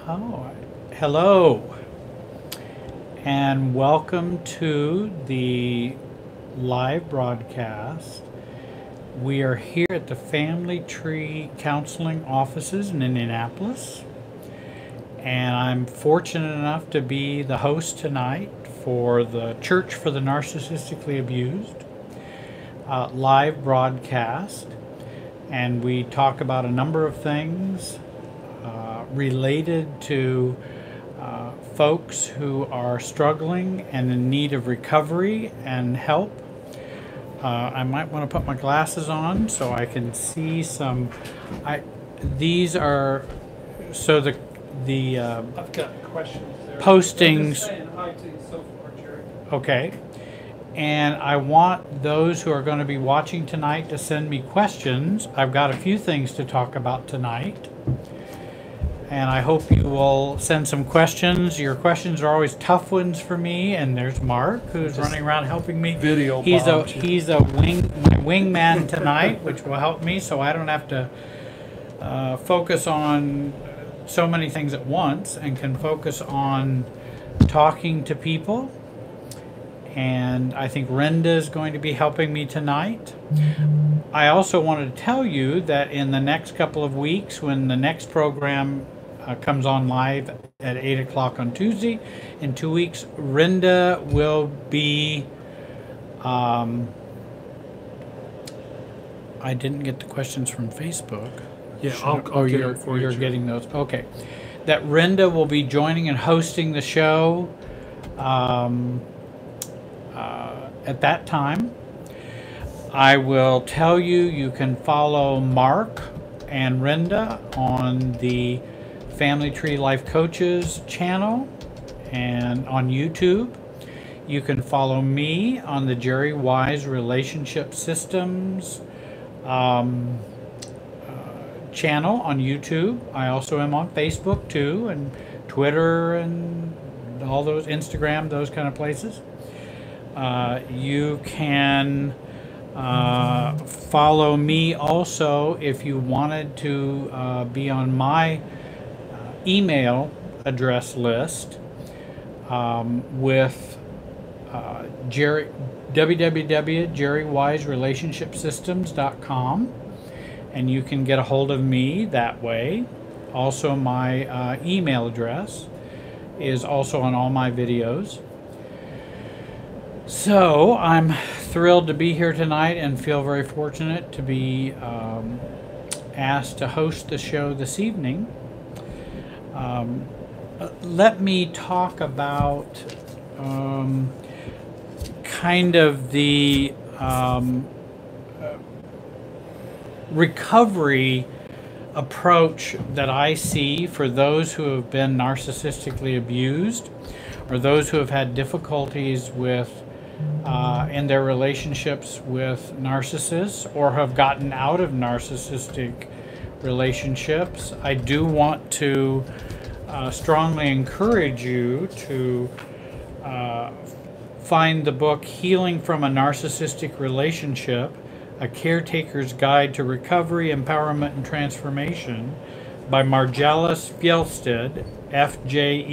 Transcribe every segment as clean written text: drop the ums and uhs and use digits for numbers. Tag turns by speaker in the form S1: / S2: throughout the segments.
S1: Oh, hello, and welcome to the live broadcast. We are here at the Family Tree Counseling offices in Indianapolis, and I'm fortunate enough to be the host tonight for the Church for the Narcissistically Abused live broadcast, and we talk about a number of things related to folks who are struggling and in need of recovery and help. I might want to put my glasses on so I can see some. These are so the
S2: I've got questions there.
S1: postings.
S2: Just saying hi to you so far, Jerry.
S1: Okay, and I want those who are going to be watching tonight to send me questions. I've got a few things to talk about tonight, and I hope you will send some questions. Your questions are always tough ones for me, and there's Mark, who's running around helping me.
S2: Video
S1: He's a
S2: bombed you.
S1: wingman tonight, which will help me, so I don't have to focus on so many things at once, and can focus on talking to people. And I think Renda is going to be helping me tonight. I also wanted to tell you that in the next couple of weeks, when the next program comes on live at 8 o'clock on Tuesday, in 2 weeks, Renda will be... I didn't get the questions from Facebook.
S2: Yeah, I'll get
S1: you're,
S2: it for you,
S1: you're
S2: Jerry.
S1: getting those. Okay. That Renda will be joining and hosting the show at that time. I will tell you, you can follow Mark and Renda on the Family Tree Life Coaches channel and on YouTube. You can follow me on the Jerry Wise Relationship Systems channel on YouTube. I also am on Facebook too, and Twitter and all those, Instagram, those kind of places. You can follow me also if you wanted to be on my email address list with Jerry, www.jerrywiserelationshipsystems.com, and you can get a hold of me that way. Also, my email address is also on all my videos. So I'm thrilled to be here tonight and feel very fortunate to be asked to host the show this evening. Let me talk about kind of the recovery approach that I see for those who have been narcissistically abused, or those who have had difficulties with in their relationships with narcissists, or have gotten out of narcissistic relationships. I do want to strongly encourage you to find the book Healing from a Narcissistic Relationship, A Caretaker's Guide to Recovery, Empowerment, and Transformation by Marjalis Fjellstad, F-J-E-L-S-T-A-D,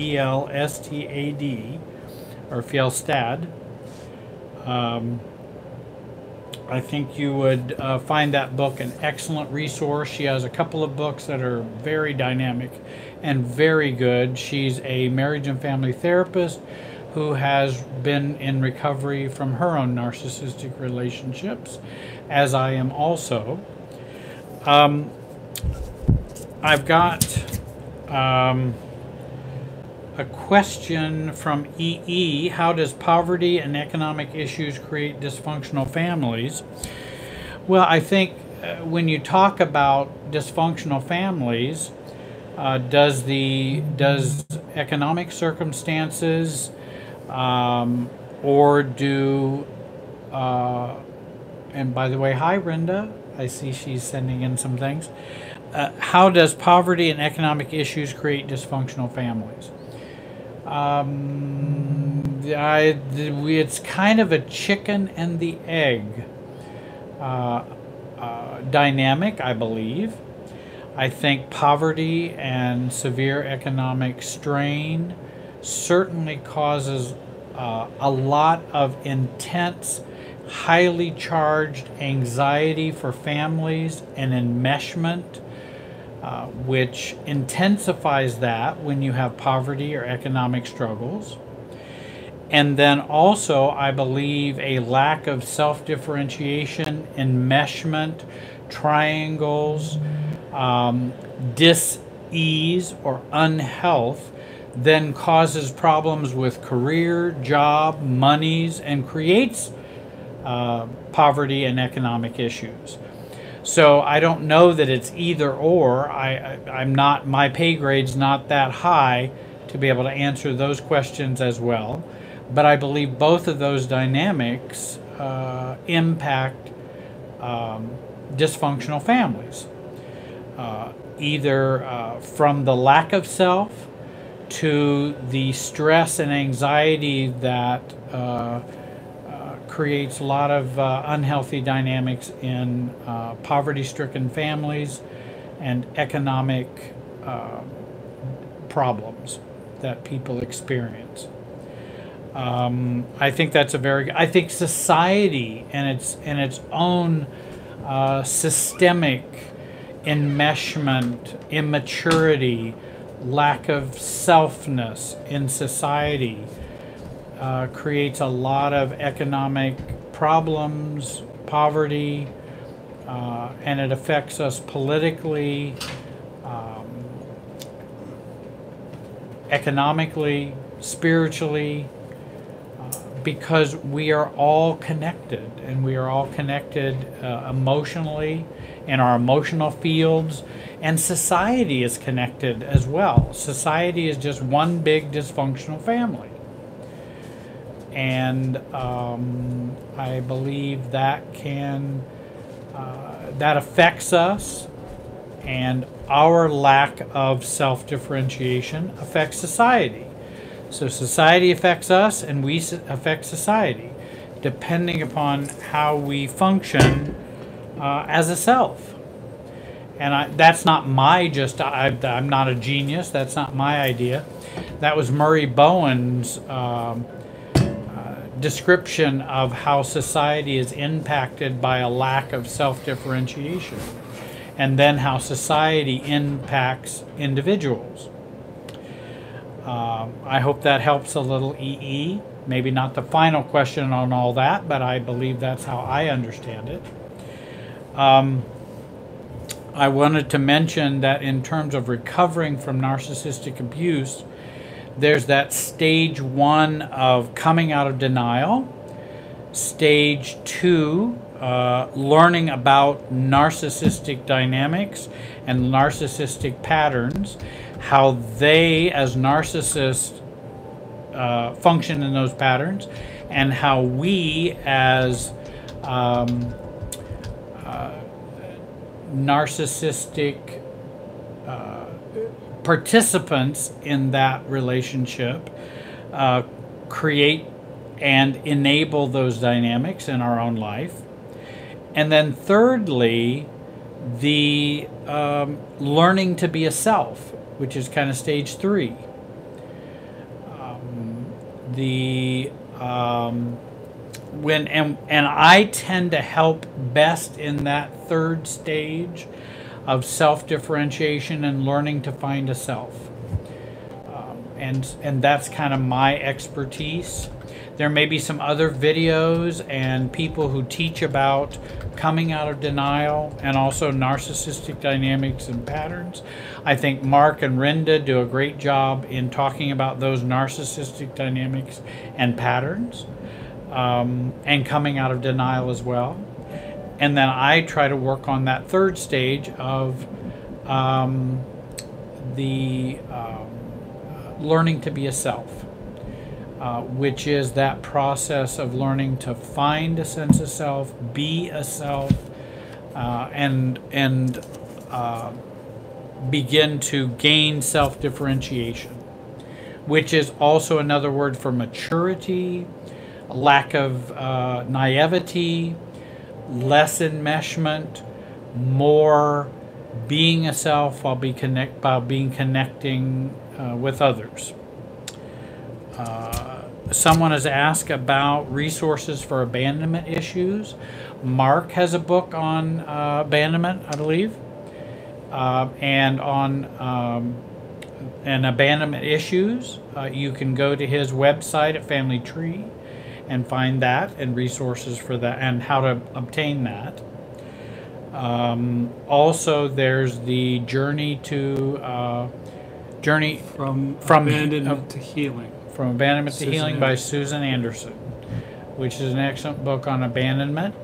S1: or Fjellstad. I think you would find that book an excellent resource. She has a couple of books that are very dynamic and very good. She's a marriage and family therapist who has been in recovery from her own narcissistic relationships, as I am also. I've got a question from EE. How does poverty and economic issues create dysfunctional families? Well, I think when you talk about dysfunctional families, does economic circumstances or do and by the way, hi Renda, I see she's sending in some things. How does poverty and economic issues create dysfunctional families? It's kind of a chicken and the egg dynamic, I believe. I think poverty and severe economic strain certainly causes a lot of intense, highly charged anxiety for families and enmeshment, which intensifies that when you have poverty or economic struggles. And then also, I believe, a lack of self-differentiation, enmeshment, triangles, dis-ease or unhealth then causes problems with career, job, monies, and creates poverty and economic issues. So I don't know that it's either or. I'm not, my pay grade's not that high to be able to answer those questions as well. But I believe both of those dynamics impact dysfunctional families, either from the lack of self to the stress and anxiety that creates a lot of unhealthy dynamics in poverty-stricken families and economic problems that people experience. I think that's a very. I think society and its own systemic enmeshment, immaturity, lack of selfness in society creates a lot of economic problems, poverty, and it affects us politically, economically, spiritually, because we are all connected, and we are all connected emotionally in our emotional fields, and society is connected as well. Society is just one big dysfunctional family. And I believe that that affects us, and our lack of self-differentiation affects society. So society affects us, and we affect society, depending upon how we function as a self. And that's not my I'm not a genius. That's not my idea. That was Murray Bowen's description of how society is impacted by a lack of self-differentiation, and then how society impacts individuals. I hope that helps a little, EE. Maybe not the final question on all that, but I believe that's how I understand it. I wanted to mention that in terms of recovering from narcissistic abuse, there's that stage 1 of coming out of denial, stage 2, learning about narcissistic dynamics and narcissistic patterns, how they as narcissists function in those patterns, and how we as narcissistic participants in that relationship create and enable those dynamics in our own life. And then thirdly, the learning to be a self, which is kind of stage 3. And I tend to help best in that third stage of self-differentiation and learning to find a self. And that's kind of my expertise. There may be some other videos and people who teach about coming out of denial and also narcissistic dynamics and patterns. I think Mark and Rinda do a great job in talking about those narcissistic dynamics and patterns, and coming out of denial as well. And then I try to work on that third stage of learning to be a self, which is that process of learning to find a sense of self, be a self, and begin to gain self-differentiation, which is also another word for maturity, lack of naivety, less enmeshment, more being a self while being connecting with others. Someone has asked about resources for abandonment issues. Mark has a book on abandonment, I believe, and on and abandonment issues. You can go to his website at Family Tree and find that and resources for that and how to obtain that. Also, there's the journey
S2: From abandonment to healing.
S1: From Abandonment to
S2: Susan
S1: Healing by Susan Anderson, which is an excellent book on abandonment.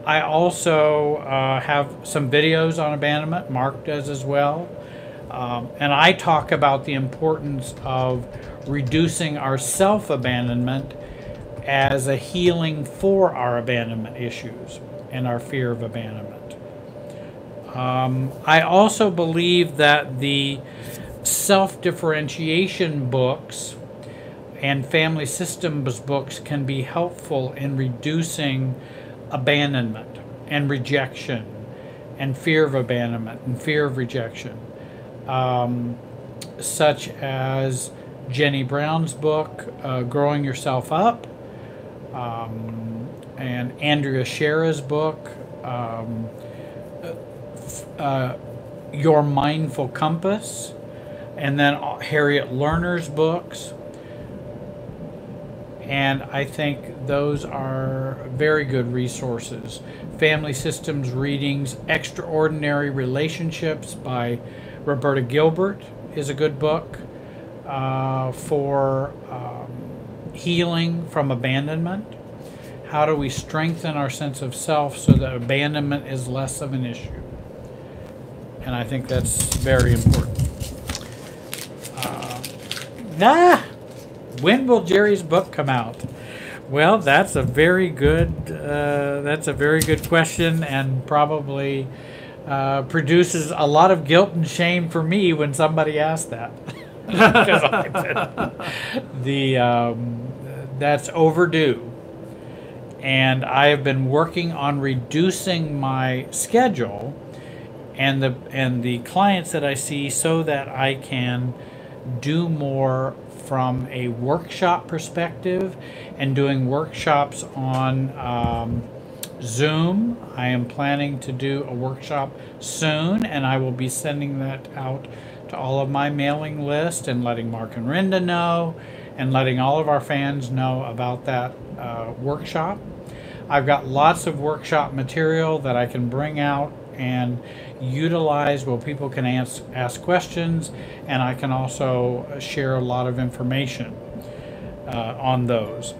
S1: I also have some videos on abandonment. Mark does as well. And I talk about the importance of reducing our self-abandonment as a healing for our abandonment issues and our fear of abandonment. I also believe that the self-differentiation books and family systems books can be helpful in reducing abandonment and rejection and fear of abandonment and fear of rejection, such as Jenny Brown's book, Growing Yourself Up, and Andrea Shera's book, Your Mindful Compass, and then Harriet Lerner's books. And I think those are very good resources. Family Systems Readings, Extraordinary Relationships by Roberta Gilbert is a good book for healing from abandonment. How do we strengthen our sense of self so that abandonment is less of an issue? And I think that's very important. When will Jerry's book come out? Well, that's a very good question, and probably produces a lot of guilt and shame for me when somebody asks that. That's overdue, and I have been working on reducing my schedule and the clients that I see so that I can do more from a workshop perspective and doing workshops on Zoom. I am planning to do a workshop soon, and I will be sending that out to all of my mailing list and letting Mark and Rinda know and letting all of our fans know about that workshop. I've got lots of workshop material that I can bring out and utilize where people can ask questions, and I can also share a lot of information on those.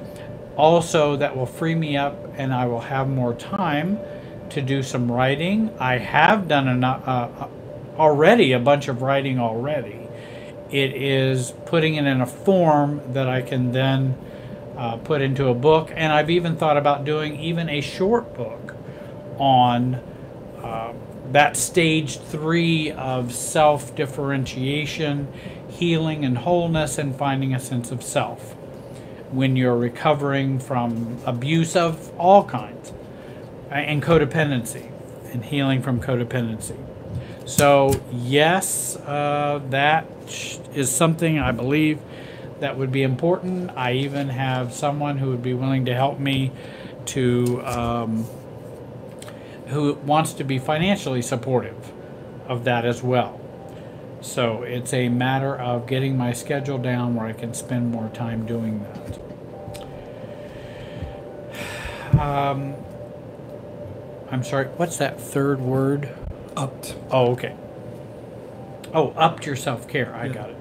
S1: Also, that will free me up and I will have more time to do some writing. I have done already a bunch of writing already. It is putting it in a form that I can then put into a book, and I've even thought about doing even a short book on that stage 3 of self-differentiation, healing and wholeness, and finding a sense of self when you're recovering from abuse of all kinds and codependency and healing from codependency. So yes, that is something I believe that would be important. I even have someone who would be willing to help me to who wants to be financially supportive of that as well. So it's a matter of getting my schedule down where I can spend more time doing that. I'm sorry, what's that third word?
S2: Upped.
S1: Oh, okay. Oh, upped your self-care. I got it.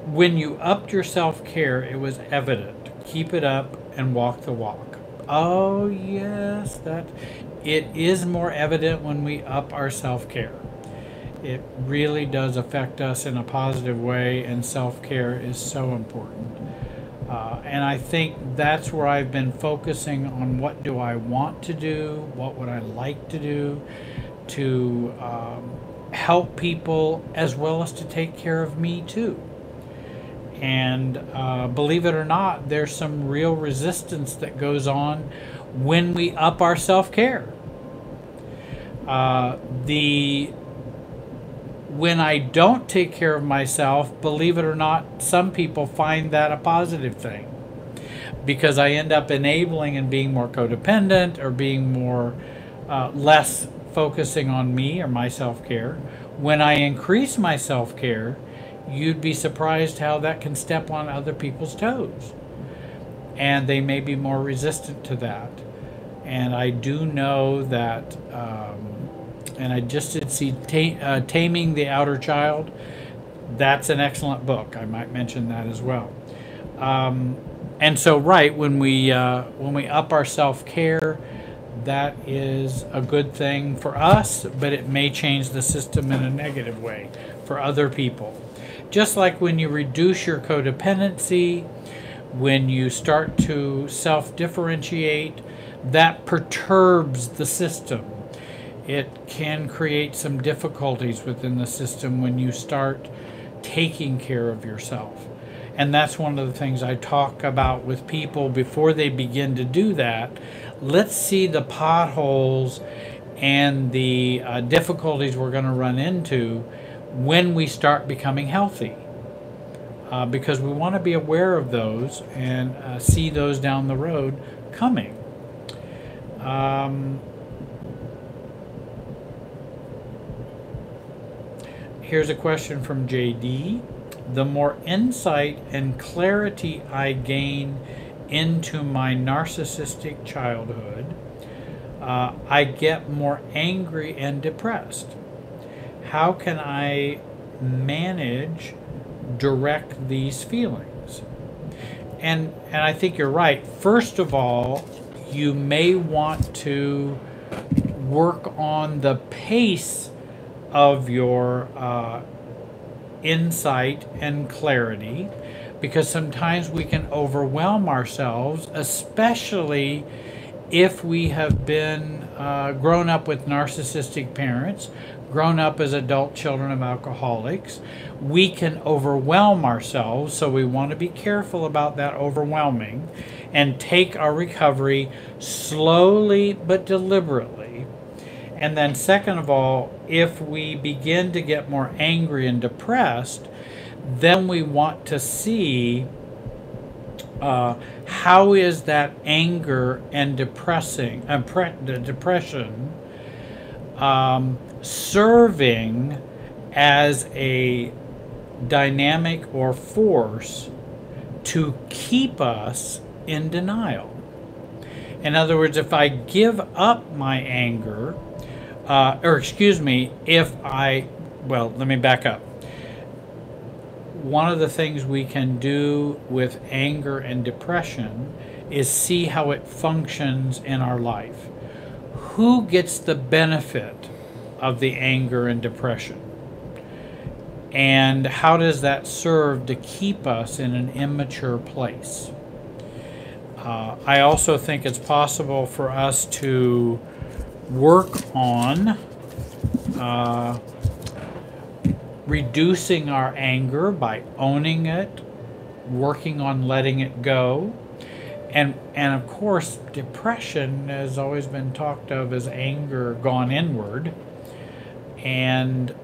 S1: When you upped your self-care, it was evident. Keep it up and walk the walk. Oh, yes, it is more evident when we up our self-care. It really does affect us in a positive way, and self-care is so important. And I think that's where I've been focusing on what do I want to do, what would I like to do to help people as well as to take care of me too. And believe it or not, there's some real resistance that goes on when we up our self-care. The when I don't take care of myself, believe it or not, some people find that a positive thing, because I end up enabling and being more codependent, or being more less focusing on me or my self-care. When I increase my self-care, you'd be surprised how that can step on other people's toes, and they may be more resistant to that. And I do know that, and I just did see Taming the Outer Child. That's an excellent book. I might mention that as well. And so, right, when we up our self-care, that is a good thing for us, but it may change the system in a negative way for other people. Just like when you reduce your codependency, when you start to self-differentiate, that perturbs the system. It can create some difficulties within the system when you start taking care of yourself. And that's one of the things I talk about with people before they begin to do that. Let's see the potholes and the difficulties we're going to run into when we start becoming healthy. Because we want to be aware of those and see those down the road coming. Here's a question from JD. The more insight and clarity I gain into my narcissistic childhood, I get more angry and depressed. How can I direct these feelings? And I think you're right. First of all, you may want to work on the pace of your insight and clarity, because sometimes we can overwhelm ourselves, especially if we have been grown up with narcissistic parents, grown up as adult children of alcoholics. We can overwhelm ourselves, so we want to be careful about that overwhelming and take our recovery slowly but deliberately. And then second of all, if we begin to get more angry and depressed, then we want to see how is that anger and depression serving as a dynamic or force to keep us in denial. In other words, if I give up my anger, let me back up. One of the things we can do with anger and depression is see how it functions in our life. Who gets the benefit of the anger and depression? And how does that serve to keep us in an immature place? I also think it's possible for us to work on reducing our anger by owning it, working on letting it go. And of course, depression has always been talked of as anger gone inward. And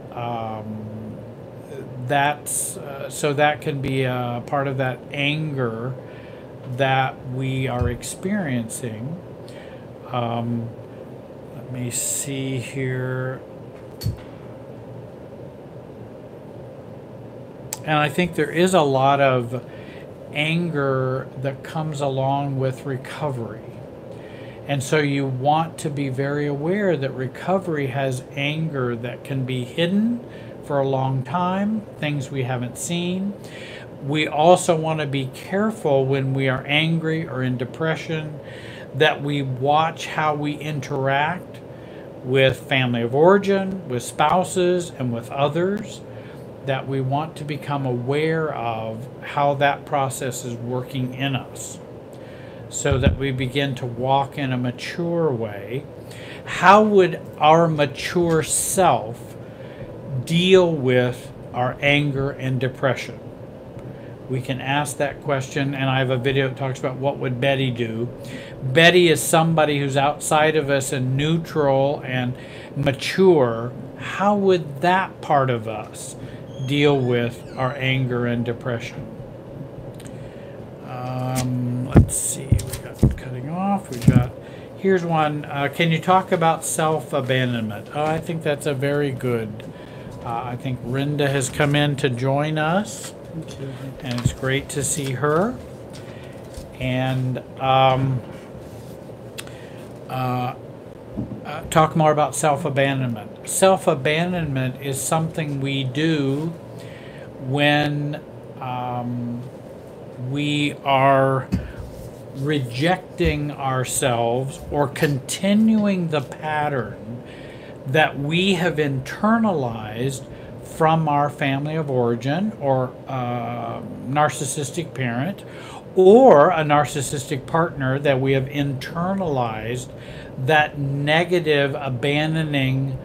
S1: so that can be a part of that anger that we are experiencing. Let me see here. And I think there is a lot of anger that comes along with recovery. And so you want to be very aware that recovery has anger that can be hidden for a long time, things we haven't seen. We also want to be careful when we are angry or in depression that we watch how we interact with family of origin, with spouses, and with others, that we want to become aware of how that process is working in us so that we begin to walk in a mature way. How would our mature self deal with our anger and depression? We can ask that question, and I have a video that talks about what would Betty do. Betty is somebody who's outside of us and neutral and mature. How would that part of us deal with our anger and depression? Let's see, we got cutting off, we got, here's one, can you talk about self-abandonment? Oh, I think that's a very good, I think Rinda has come in to join us, and it's great to see her. And talk more about self-abandonment. Self-abandonment is something we do when we are rejecting ourselves or continuing the pattern that we have internalized from our family of origin, or narcissistic parent, or a narcissistic partner that we have internalized that negative abandoning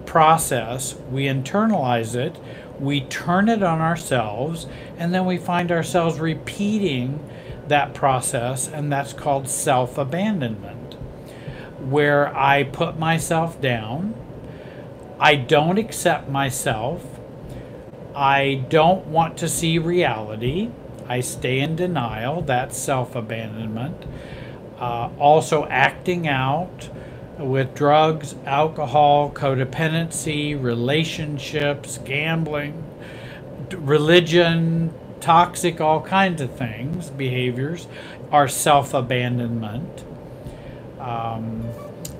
S1: process. We internalize it, we turn it on ourselves, and then we find ourselves repeating that process, and that's called self-abandonment, where I put myself down, I don't accept myself, I don't want to see reality, I stay in denial. That's self-abandonment. Also acting out with drugs, alcohol, codependency, relationships, gambling, religion, toxic, all kinds of things, behaviors are self-abandonment.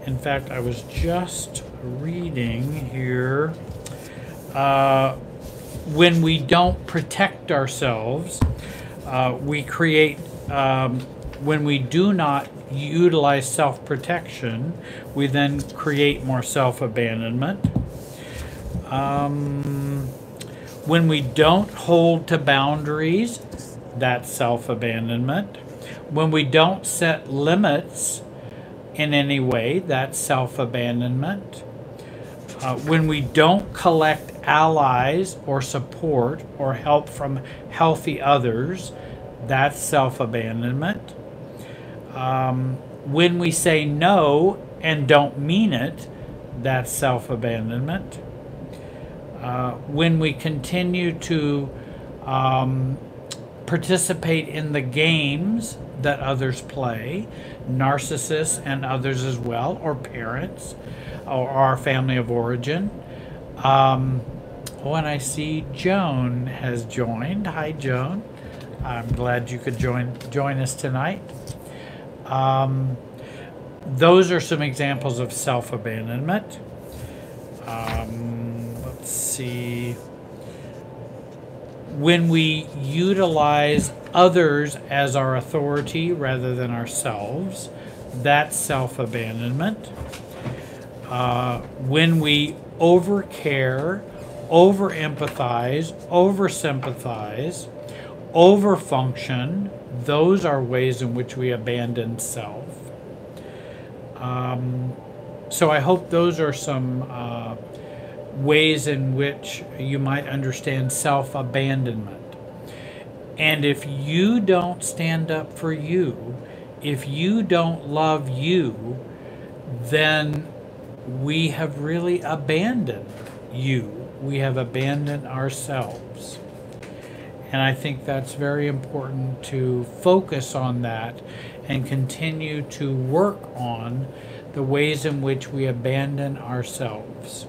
S1: In fact, I was just reading here, when we don't protect ourselves, we create, when we do not utilize self-protection, we then create more self-abandonment. When we don't hold to boundaries, that's self-abandonment. When we don't set limits in any way, that's self-abandonment. When we don't collect allies or support or help from healthy others, that's self-abandonment. When we say no and don't mean it, that's self-abandonment. When we continue to participate in the games that others play, narcissists and others as well, or parents, or our family of origin. When I see Joan has joined. Hi, Joan. I'm glad you could join us tonight. Those are some examples of self-abandonment. Let's see. When we utilize others as our authority rather than ourselves, that's self-abandonment. When we overcare, over-empathize, over-sympathize, over-function, those are ways in which we abandon self. So I hope those are some ways in which you might understand self-abandonment. And if you don't stand up for you, if you don't love you, then we have really abandoned you. We have abandoned ourselves. And I think that's very important to focus on that and continue to work on the ways in which we abandon ourselves.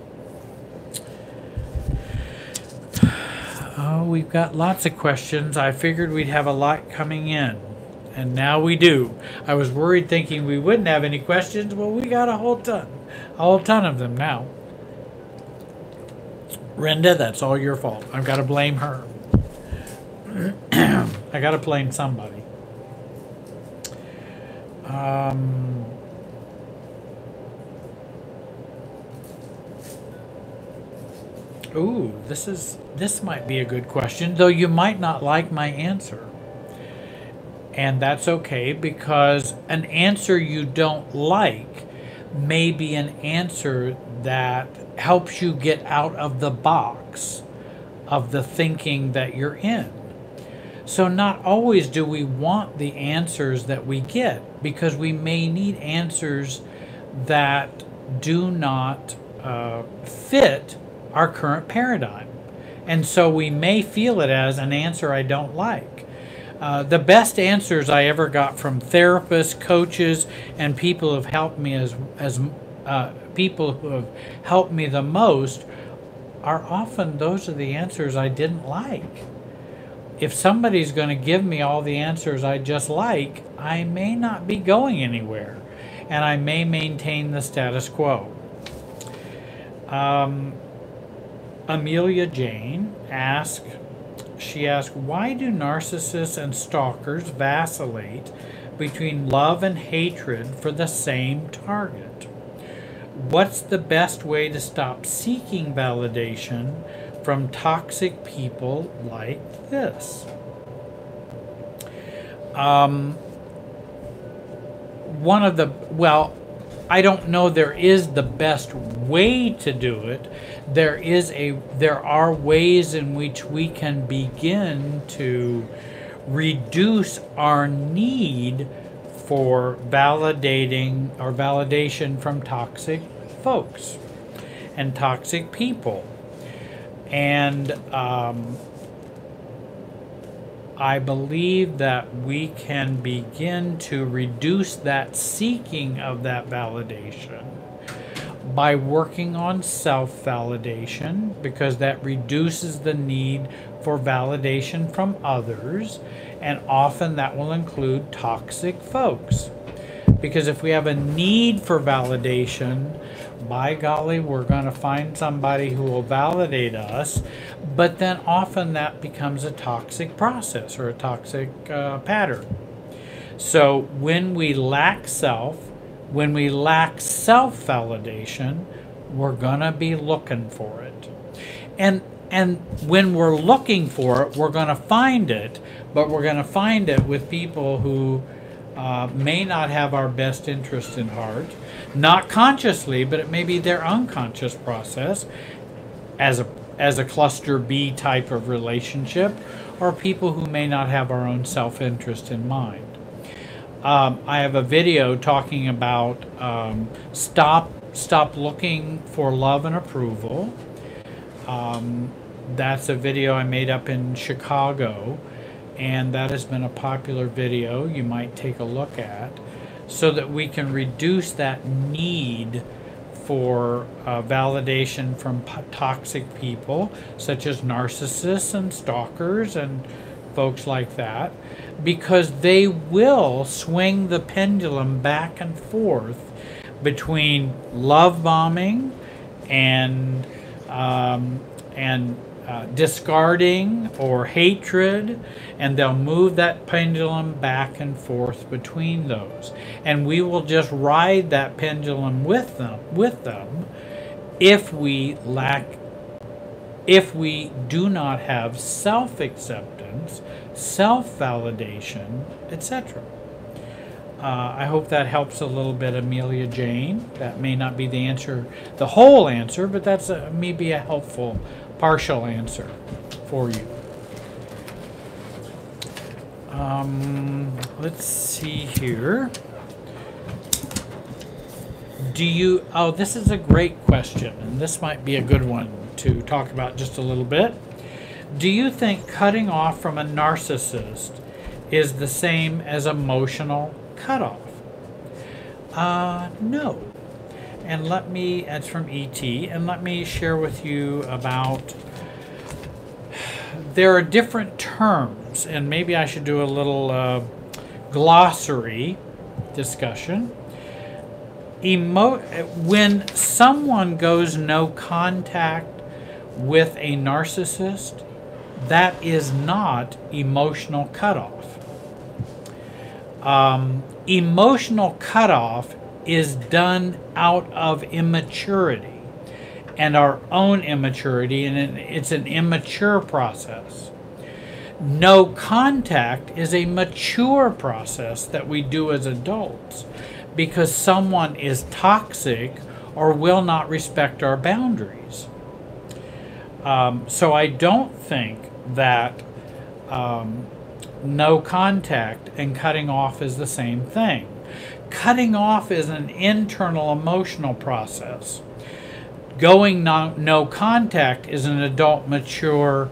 S1: Oh, we've got lots of questions. I figured we'd have a lot coming in, and now we do. I was worried thinking we wouldn't have any questions. Well, we got a whole ton of them now. Rinda, that's all your fault. I've got to blame her. I got to blame somebody. Ooh, this might be a good question, though you might not like my answer. And that's okay, because an answer you don't like may be an answer that helps you get out of the box of the thinking that you're in. So not always do we want the answers that we get, because we may need answers that do not fit our current paradigm. And so we may feel it as an answer I don't like. The best answers I ever got from therapists, coaches, and people who have helped me as people who have helped me the most are often those are the answers I didn't like. If somebody's going to give me all the answers I just like, I may not be going anywhere, and I may maintain the status quo. Amelia Jane asked, why do narcissists and stalkers vacillate between love and hatred for the same target? What's the best way to stop seeking validation from toxic people like this? I don't know there is the best way to do it. There are ways in which we can begin to reduce our need for validation from toxic folks and toxic people. And I believe that we can begin to reduce that seeking of that validation by working on self-validation, because that reduces the need for validation from others, and often that will include toxic folks. Because if we have a need for validation, by golly, we're going to find somebody who will validate us, but then often that becomes a toxic process or a toxic pattern. So when we lack self-validation, we're going to be looking for it. And when we're looking for it, we're going to find it, but we're going to find it with people who may not have our best interest in heart, not consciously, but it may be their unconscious process as a cluster B type of relationship, or people who may not have our own self-interest in mind. I have a video talking about stop looking for love and approval. That's a video I made up in Chicago, and that has been a popular video you might take a look at, so that we can reduce that need for validation from toxic people, such as narcissists and stalkers and folks like that, because they will swing the pendulum back and forth between love bombing and discarding or hatred, and they'll move that pendulum back and forth between those, and we will just ride that pendulum with them if we do not have self-acceptance, self-validation, etc. I hope that helps a little bit, Amelia Jane. That may not be the answer, the whole answer, but that's maybe a helpful partial answer for you. Let's see here. This is a great question, and this might be a good one to talk about just a little bit. Do you think cutting off from a narcissist is the same as emotional cutoff? No. And it's from E.T., and let me share with you about, there are different terms, and maybe I should do a little glossary discussion. When someone goes no contact with a narcissist, that is not emotional cutoff. Emotional cutoff is done out of immaturity and our own immaturity, and it's an immature process. No contact is a mature process that we do as adults, because someone is toxic or will not respect our boundaries. So I don't think that no contact and cutting off is the same thing. Cutting off is an internal emotional process. Going no contact is an adult, mature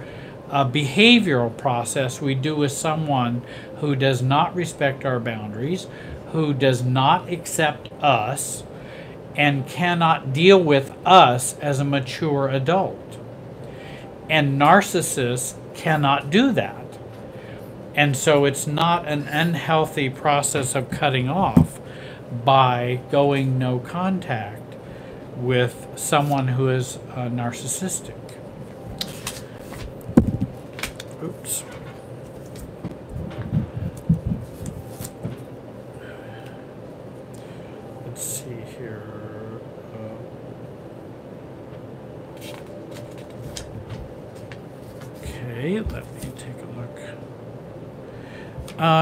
S1: behavioral process we do with someone who does not respect our boundaries, who does not accept us, and cannot deal with us as a mature adult. And narcissists cannot do that. And so it's not an unhealthy process of cutting off by going no contact with someone who is narcissistic. Oops. Let's see here. Okay, let me take a look.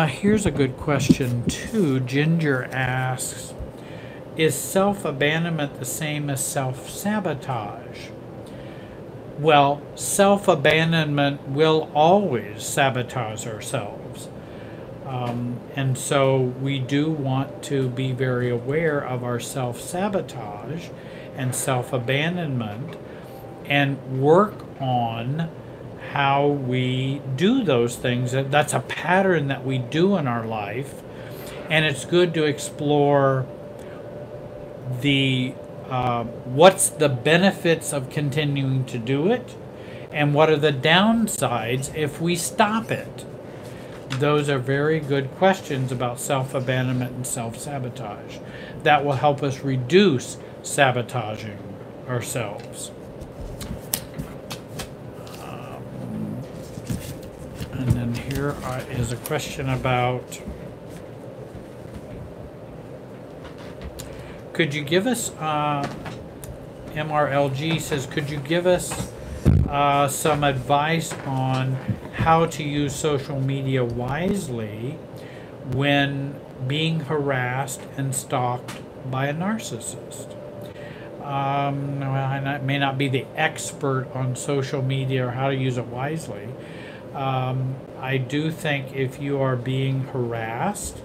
S1: Here's a good question too. Ginger asks, is self-abandonment the same as self-sabotage? Well, self-abandonment will always sabotage ourselves. And so we do want to be very aware of our self-sabotage and self-abandonment and work on how we do those things. That's a pattern that we do in our life, and it's good to explore the what's the benefits of continuing to do it, and what are the downsides if we stop it. Those are very good questions about self-abandonment and self-sabotage. That will help us reduce sabotaging ourselves. And then here is a question about, could you give us, MRLG says, could you give us some advice on how to use social media wisely when being harassed and stalked by a narcissist? I may not be the expert on social media or how to use it wisely. I do think if you are being harassed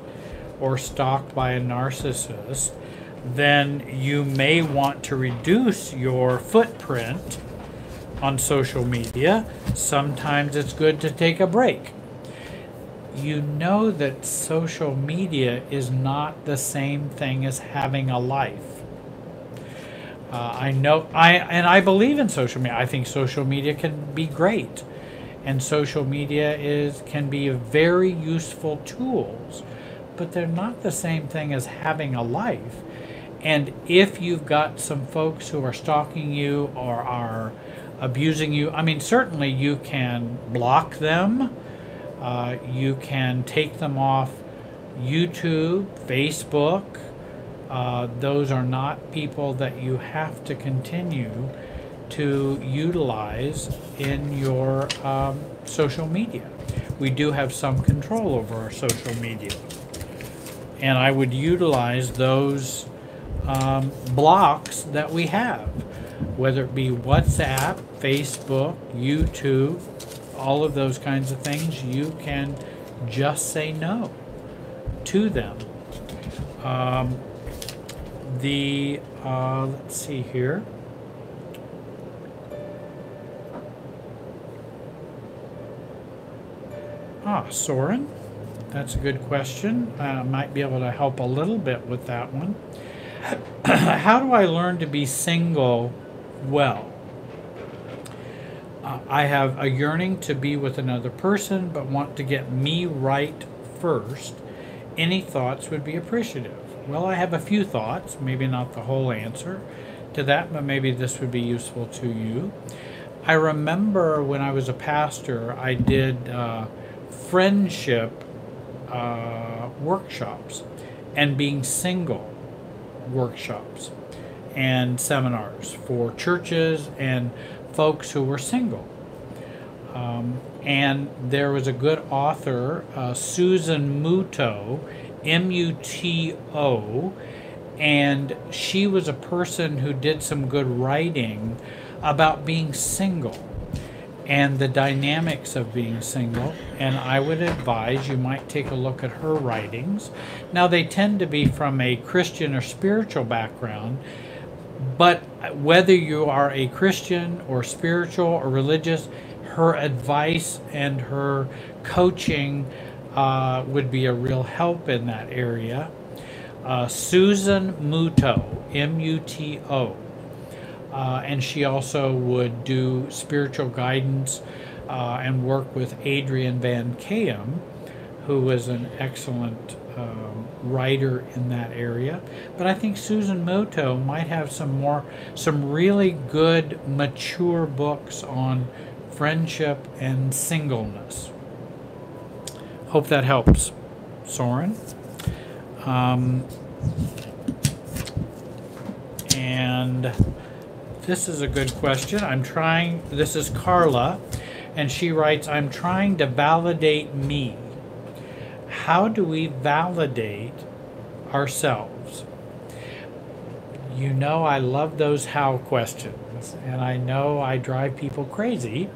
S1: or stalked by a narcissist, then you may want to reduce your footprint on social media. Sometimes it's good to take a break. You know that social media is not the same thing as having a life. I believe in social media. I think social media can be great, and social media can be very useful tools, but they're not the same thing as having a life. And if you've got some folks who are stalking you or are abusing you, I mean, certainly you can block them. You can take them off YouTube, Facebook. Those are not people that you have to continue to utilize in your social media. We do have some control over our social media. And I would utilize those blocks that we have, whether it be WhatsApp, Facebook, YouTube, all of those kinds of things. You can just say no to them. Let's see here. Soren, that's a good question. I might be able to help a little bit with that one. How do I learn to be single well? I have a yearning to be with another person, but want to get me right first. Any thoughts would be appreciative. Well, I have a few thoughts, maybe not the whole answer to that, but maybe this would be useful to you. I remember when I was a pastor, I did friendship workshops and being single workshops and seminars for churches and folks who were single. And there was a good author, Susan Muto, M-U-T-O, and she was a person who did some good writing about being single. and the dynamics of being single. And I would advise you might take a look at her writings. Now, they tend to be from a Christian or spiritual background, but whether you are a Christian or spiritual or religious, her advice and her coaching would be a real help in that area. Susan Muto, M-U-T-O. And she also would do spiritual guidance and work with Adrian Van Kaem, who was an excellent writer in that area. But I think Susan Muto might have some really good, mature books on friendship and singleness. Hope that helps, Soren. And this is a good question. This is Carla, and she writes, I'm trying to validate me. How do we validate ourselves? You know, I love those how questions, and I know I drive people crazy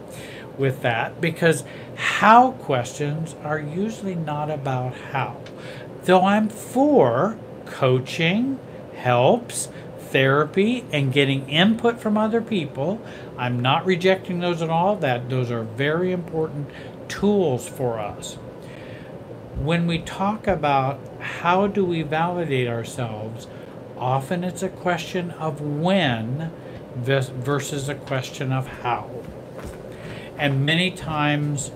S1: with that, because how questions are usually not about how. Though I'm for coaching, helps, therapy, and getting input from other people, I'm not rejecting those at all. Those are very important tools for us. When we talk about how do we validate ourselves, often it's a question of when versus a question of how. And many times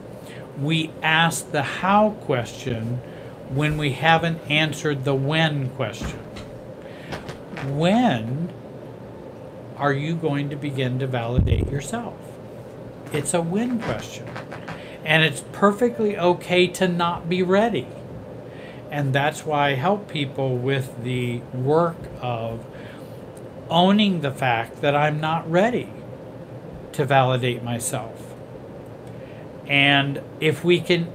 S1: we ask the how question when we haven't answered the when question. When are you going to begin to validate yourself? It's a when question. And it's perfectly okay to not be ready. And that's why I help people with the work of owning the fact that I'm not ready to validate myself. And if we can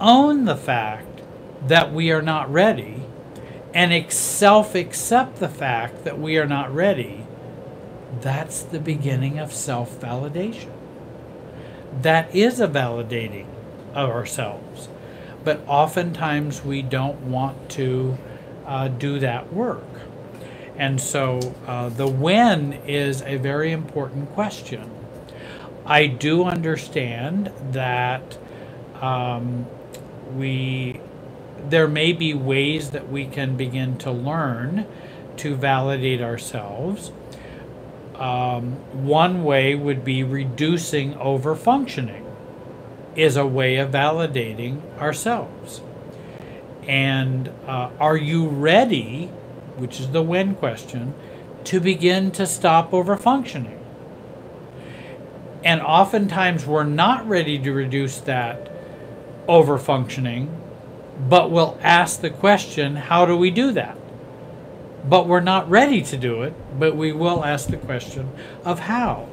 S1: own the fact that we are not ready and self-accept the fact that we are not ready, that's the beginning of self-validation. That is a validating of ourselves. But oftentimes we don't want to do that work. And so the when is a very important question. I do understand that there may be ways that we can begin to learn to validate ourselves. One way would be reducing overfunctioning is a way of validating ourselves. And are you ready, which is the when question, to begin to stop overfunctioning? And oftentimes we're not ready to reduce that overfunctioning, but we'll ask the question, how do we do that? But we're not ready to do it, but we will ask the question of how.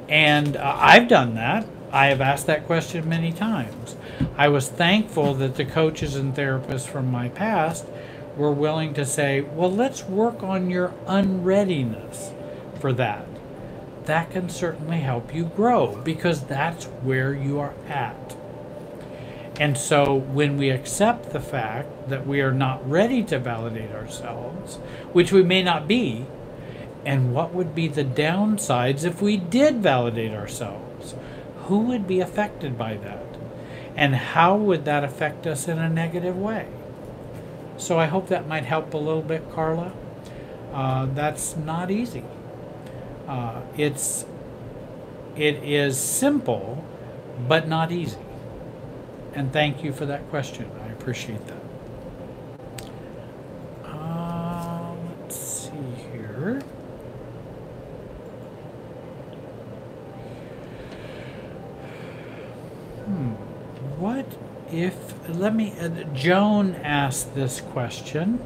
S1: And I've done that. I have asked that question many times. I was thankful that the coaches and therapists from my past were willing to say, well, let's work on your unreadiness for that. That can certainly help you grow, because that's where you are at. And so when we accept the fact that we are not ready to validate ourselves, which we may not be, and what would be the downsides if we did validate ourselves? Who would be affected by that? And how would that affect us in a negative way? So I hope that might help a little bit, Carla. That's not easy. It is simple, but not easy. And thank you for that question. I appreciate that. Let's see here. What if, Joan asked this question.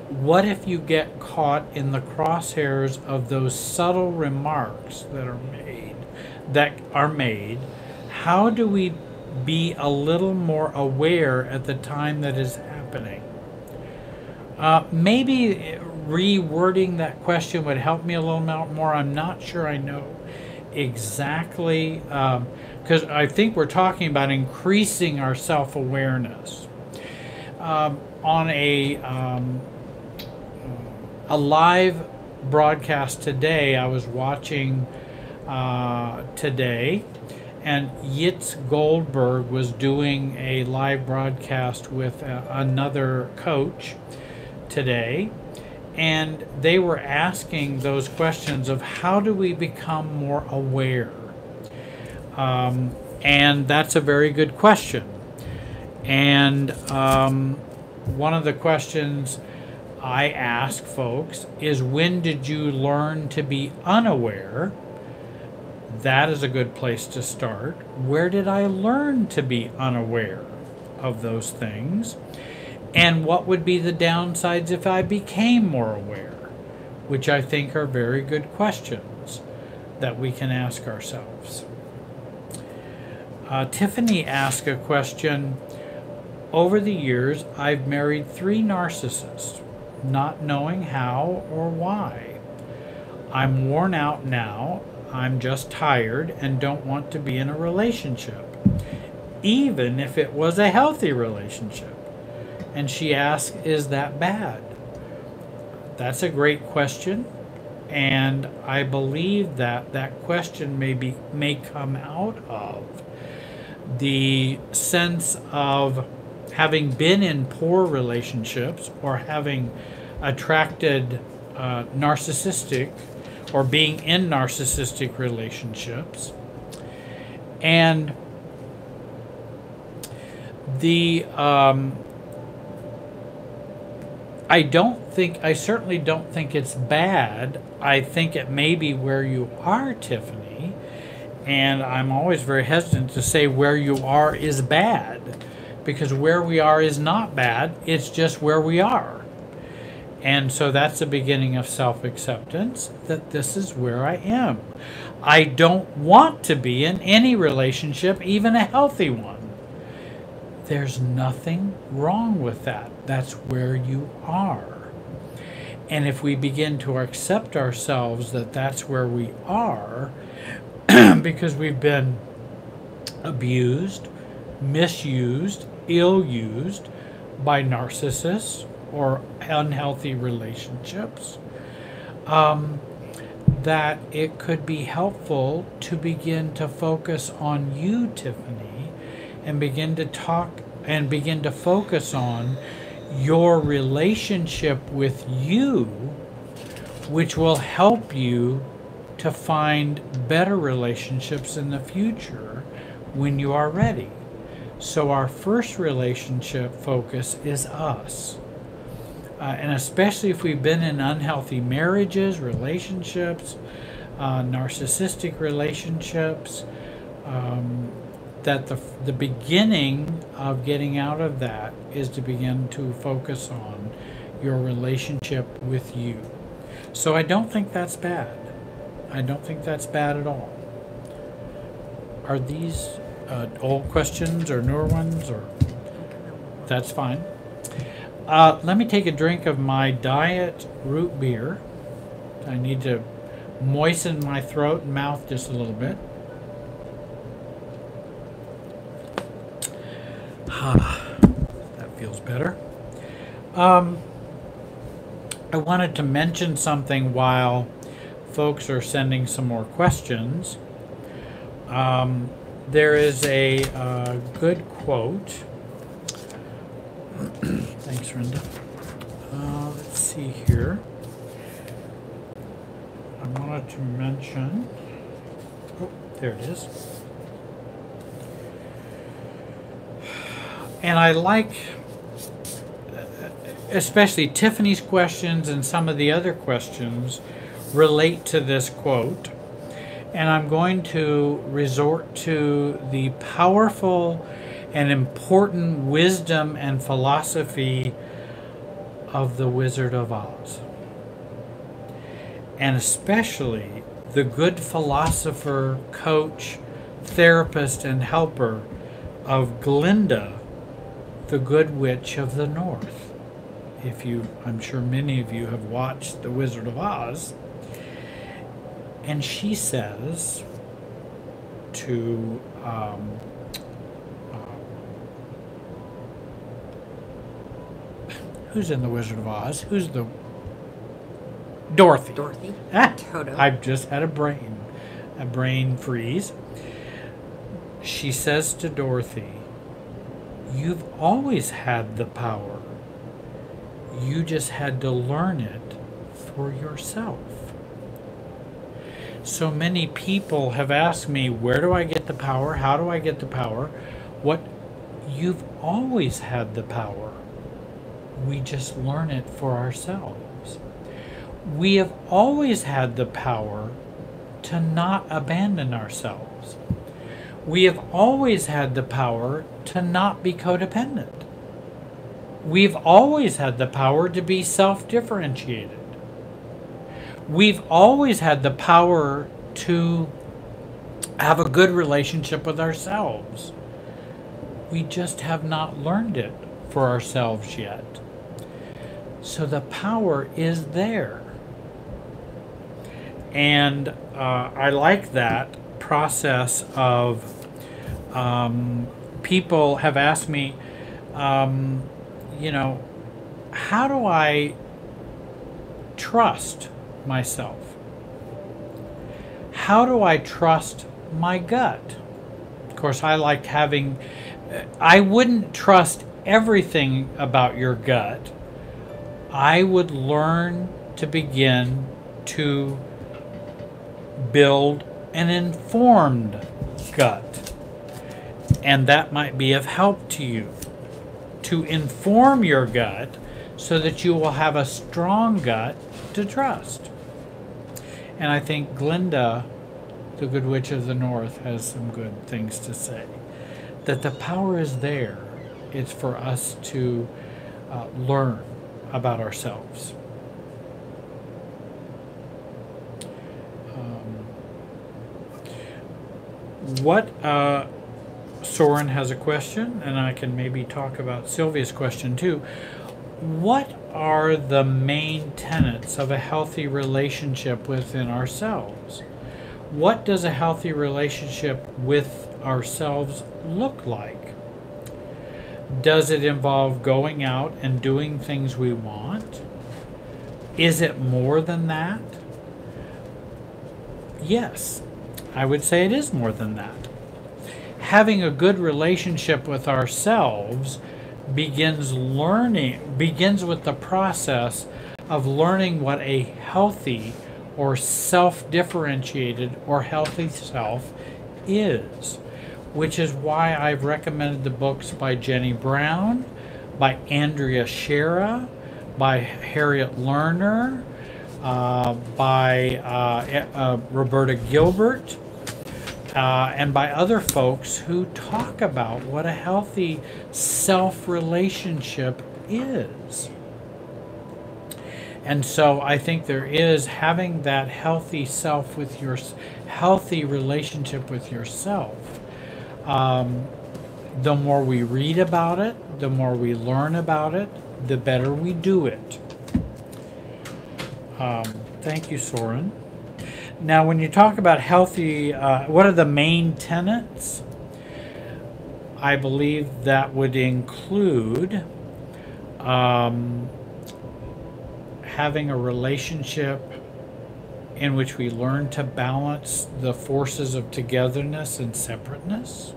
S1: What if you get caught in the crosshairs of those subtle remarks that are made? How do we be a little more aware at the time that is happening? Maybe rewording that question would help me a little more. I'm not sure I know exactly, because I think we're talking about increasing our self-awareness. On a live broadcast today, I was watching today, and Yitz Goldberg was doing a live broadcast with another coach today, and they were asking those questions of how do we become more aware, and that's a very good question. And one of the questions I ask folks is, when did you learn to be unaware? That is a good place to start. Where did I learn to be unaware of those things? And what would be the downsides if I became more aware? Which I think are very good questions that we can ask ourselves. Tiffany asked a question. Over the years, I've married 3 narcissists, not knowing how or why. I'm worn out now. I'm just tired and don't want to be in a relationship, even if it was a healthy relationship. And she asked, is that bad? That's a great question. And I believe that that question may come out of the sense of having been in poor relationships, or having attracted narcissistic, or being in narcissistic relationships. And the I certainly don't think it's bad. I think it may be where you are, Tiffany, and I'm always very hesitant to say where you are is bad, because where we are is not bad, it's just where we are. And so that's the beginning of self-acceptance, that this is where I am. I don't want to be in any relationship, even a healthy one. There's nothing wrong with that. That's where you are. And if we begin to accept ourselves that that's where we are, because we've been abused, misused, ill-used by narcissists or unhealthy relationships, that it could be helpful to begin to focus on you, Tiffany, and begin to focus on your relationship with you, which will help you to find better relationships in the future when you are ready. So our first relationship focus is us. And especially if we've been in unhealthy marriages, relationships, narcissistic relationships, that the beginning of getting out of that is to begin to focus on your relationship with you. So I don't think that's bad. I don't think that's bad at all. Are these old questions or newer ones? Or that's fine. Let me take a drink of my diet root beer. I need to moisten my throat and mouth just a little bit. That feels better. I wanted to mention something while folks are sending some more questions. There is a good quote. Thanks, Renda. Let's see here. I wanted to mention. Oh, there it is. And I like, especially Tiffany's questions and some of the other questions relate to this quote. And I'm going to resort to the powerful and important wisdom and philosophy of the Wizard of Oz. And especially the good philosopher, coach, therapist, and helper of Glinda, the Good Witch of the North, I'm sure many of you have watched The Wizard of Oz. And she says to who's in The Wizard of Oz? Who's the Dorothy?
S3: Dorothy.
S1: Toto. I've just had a brain freeze. She says to Dorothy, "You've always had the power. You just had to learn it for yourself." So many people have asked me, where do I get the power? How do I get the power? You've always had the power. We just learn it for ourselves. We have always had the power to not abandon ourselves. We have always had the power to not be codependent. We've always had the power to be self-differentiated. We've always had the power to have a good relationship with ourselves. We just have not learned it for ourselves yet. So the power is there. And I like that process of people have asked me, how do I trust myself? How do I trust my gut? Of course, I wouldn't trust everything about your gut. I would learn to begin to build an informed gut. And that might be of help to you, to inform your gut so that you will have a strong gut to trust. And I think Glinda, the Good Witch of the North, has some good things to say. That the power is there. It's for us to learn about ourselves. Soren has a question, and I can maybe talk about Sylvia's question too. What are the main tenets of a healthy relationship within ourselves? What does a healthy relationship with ourselves look like? Does it involve going out and doing things we want? Is it more than that? Yes, I would say it is more than that. Having a good relationship with ourselves begins with the process of learning what a healthy or self-differentiated or healthy self is, which is why I've recommended the books by Jenny Brown, by Andrea Shera, by Harriet Lerner, by Roberta Gilbert, and by other folks who talk about what a healthy self-relationship is. And so I think there is having that healthy healthy relationship with yourself. The more we read about it, the more we learn about it, the better we do it. Thank you, Soren. Now, when you talk about healthy, what are the main tenets? I believe that would include having a relationship in which we learn to balance the forces of togetherness and separateness,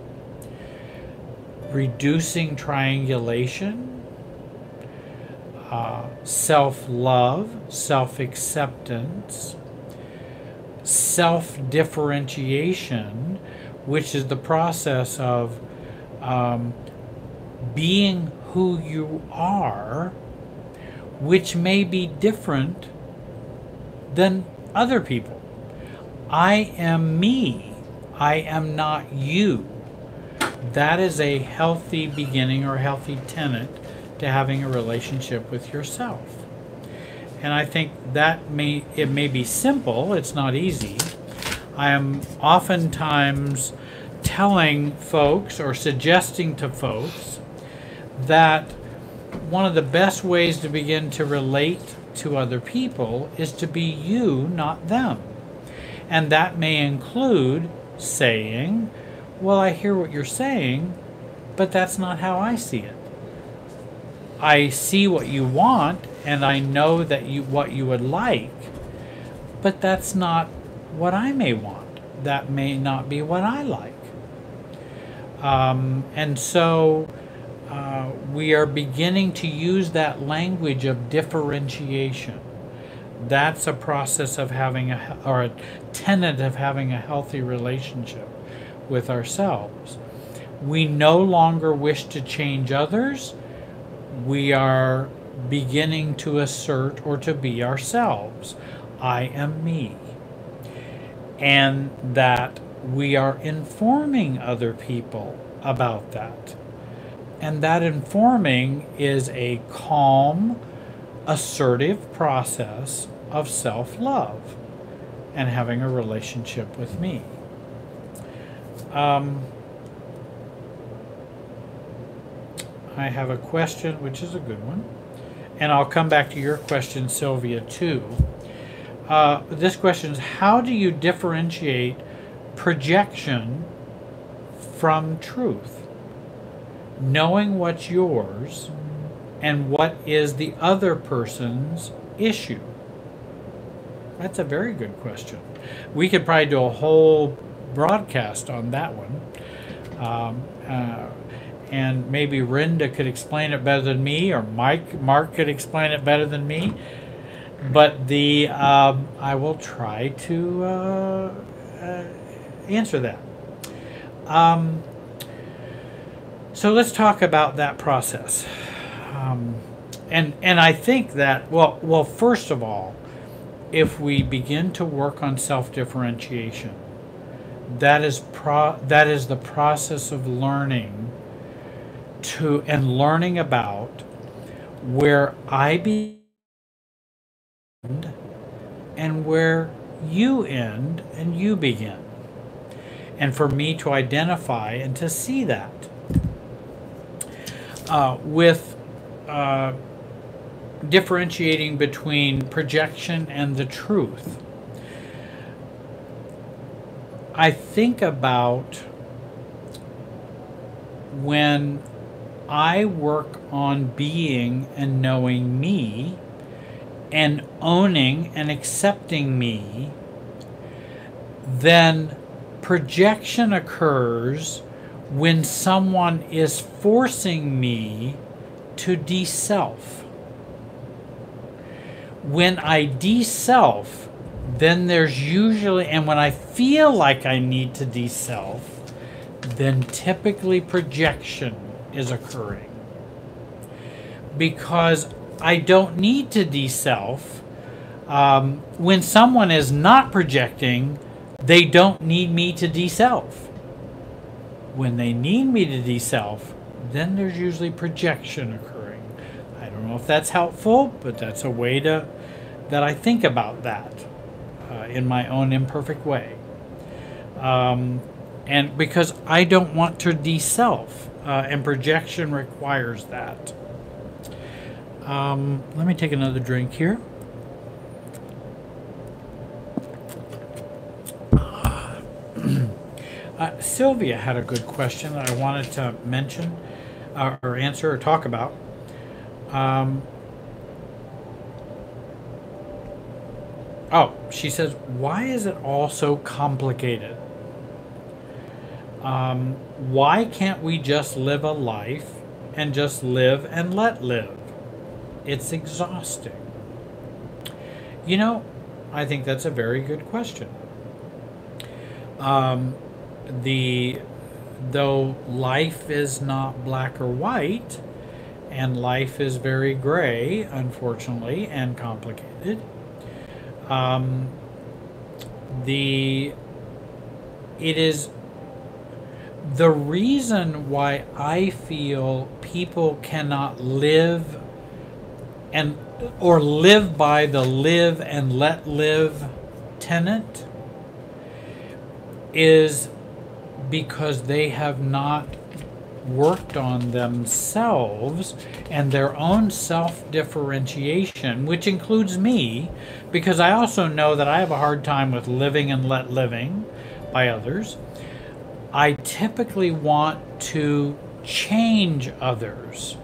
S1: reducing triangulation, self-love, self-acceptance, self-differentiation, which is the process of being who you are, which may be different than other people. I am me. I am not you. That is a healthy beginning or healthy tenet to having a relationship with yourself. And I think that it may be simple, it's not easy. I am oftentimes telling folks or suggesting to folks that one of the best ways to begin to relate to other people is to be you, not them. And that may include saying, well, I hear what you're saying, but that's not how I see it. I see what you want, and I know that what you would like, but that's not what I may want. That may not be what I like. And so we are beginning to use that language of differentiation. That's a process of having or a tenet of having a healthy relationship with ourselves. We no longer wish to change others. We are beginning to assert or to be ourselves. I am me. And that we are informing other people about that. And that informing is a calm, assertive process of self-love and having a relationship with me. I have a question, which is a good one, and I'll come back to your question, Sylvia, too. This question is, how do you differentiate projection from truth? Knowing what's yours and what is the other person's issue? That's a very good question. We could probably do a whole broadcast on that one. And maybe Rhonda could explain it better than me, or Mark could explain it better than me. But I will try to answer that. So let's talk about that process. And I think that, well, first of all, if we begin to work on self-differentiation, that is the process of learning learning about where I begin and where you end and you begin. And for me to identify and to see that. With differentiating between projection and the truth, I think about when I work on being and knowing me and owning and accepting me, then projection occurs when someone is forcing me to de-self. When I de-self, then there's usually, and when I feel like I need to de-self, then typically projection is occurring. Because I don't need to de-self. When someone is not projecting, they don't need me to de-self. When they need me to de-self, then there's usually projection occurring. I don't know if that's helpful, but that's a way that I think about that in my own imperfect way. And because I don't want to de-self, and projection requires that. Let me take another drink here. Sylvia had a good question that I wanted to mention or answer or talk about. She says, why is it all so complicated? Why can't we just live a life and just live and let live? It's exhausting. You know, I think that's a very good question. Though life is not black or white, and life is very gray, unfortunately, and complicated, it is the reason why I feel people cannot live or live by the live and let live tenet is because they have not worked on themselves and their own self-differentiation, which includes me, because I also know that I have a hard time with living and let living by others. I typically want to change others.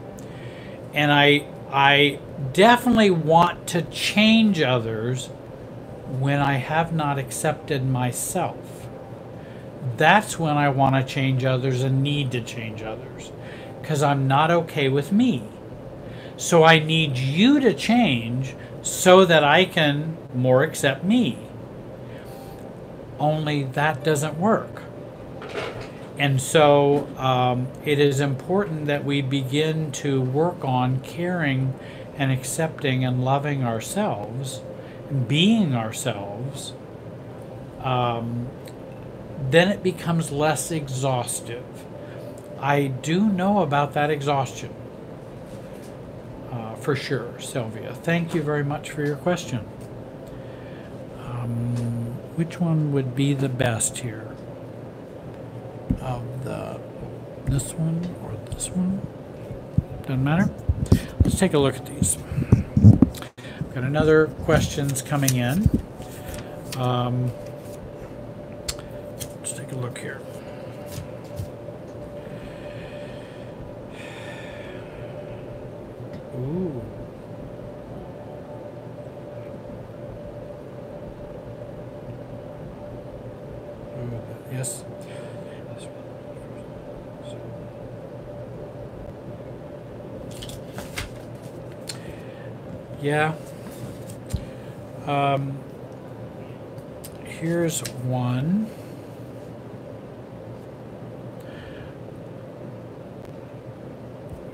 S1: And I definitely want to change others when I have not accepted myself. That's when I want to change others and need to change others, because I'm not okay with me. So I need you to change so that I can more accept me. Only that doesn't work. And so it is important that we begin to work on caring and accepting and loving ourselves, and being ourselves. Then it becomes less exhaustive. I do know about that exhaustion, for sure, Sylvia. Thank you very much for your question. Which one would be the best here? Of this one or this one? Doesn't matter. Let's take a look at these. Got another questions coming in. Let's take a look here. Ooh. Yes. Yeah. Here's one.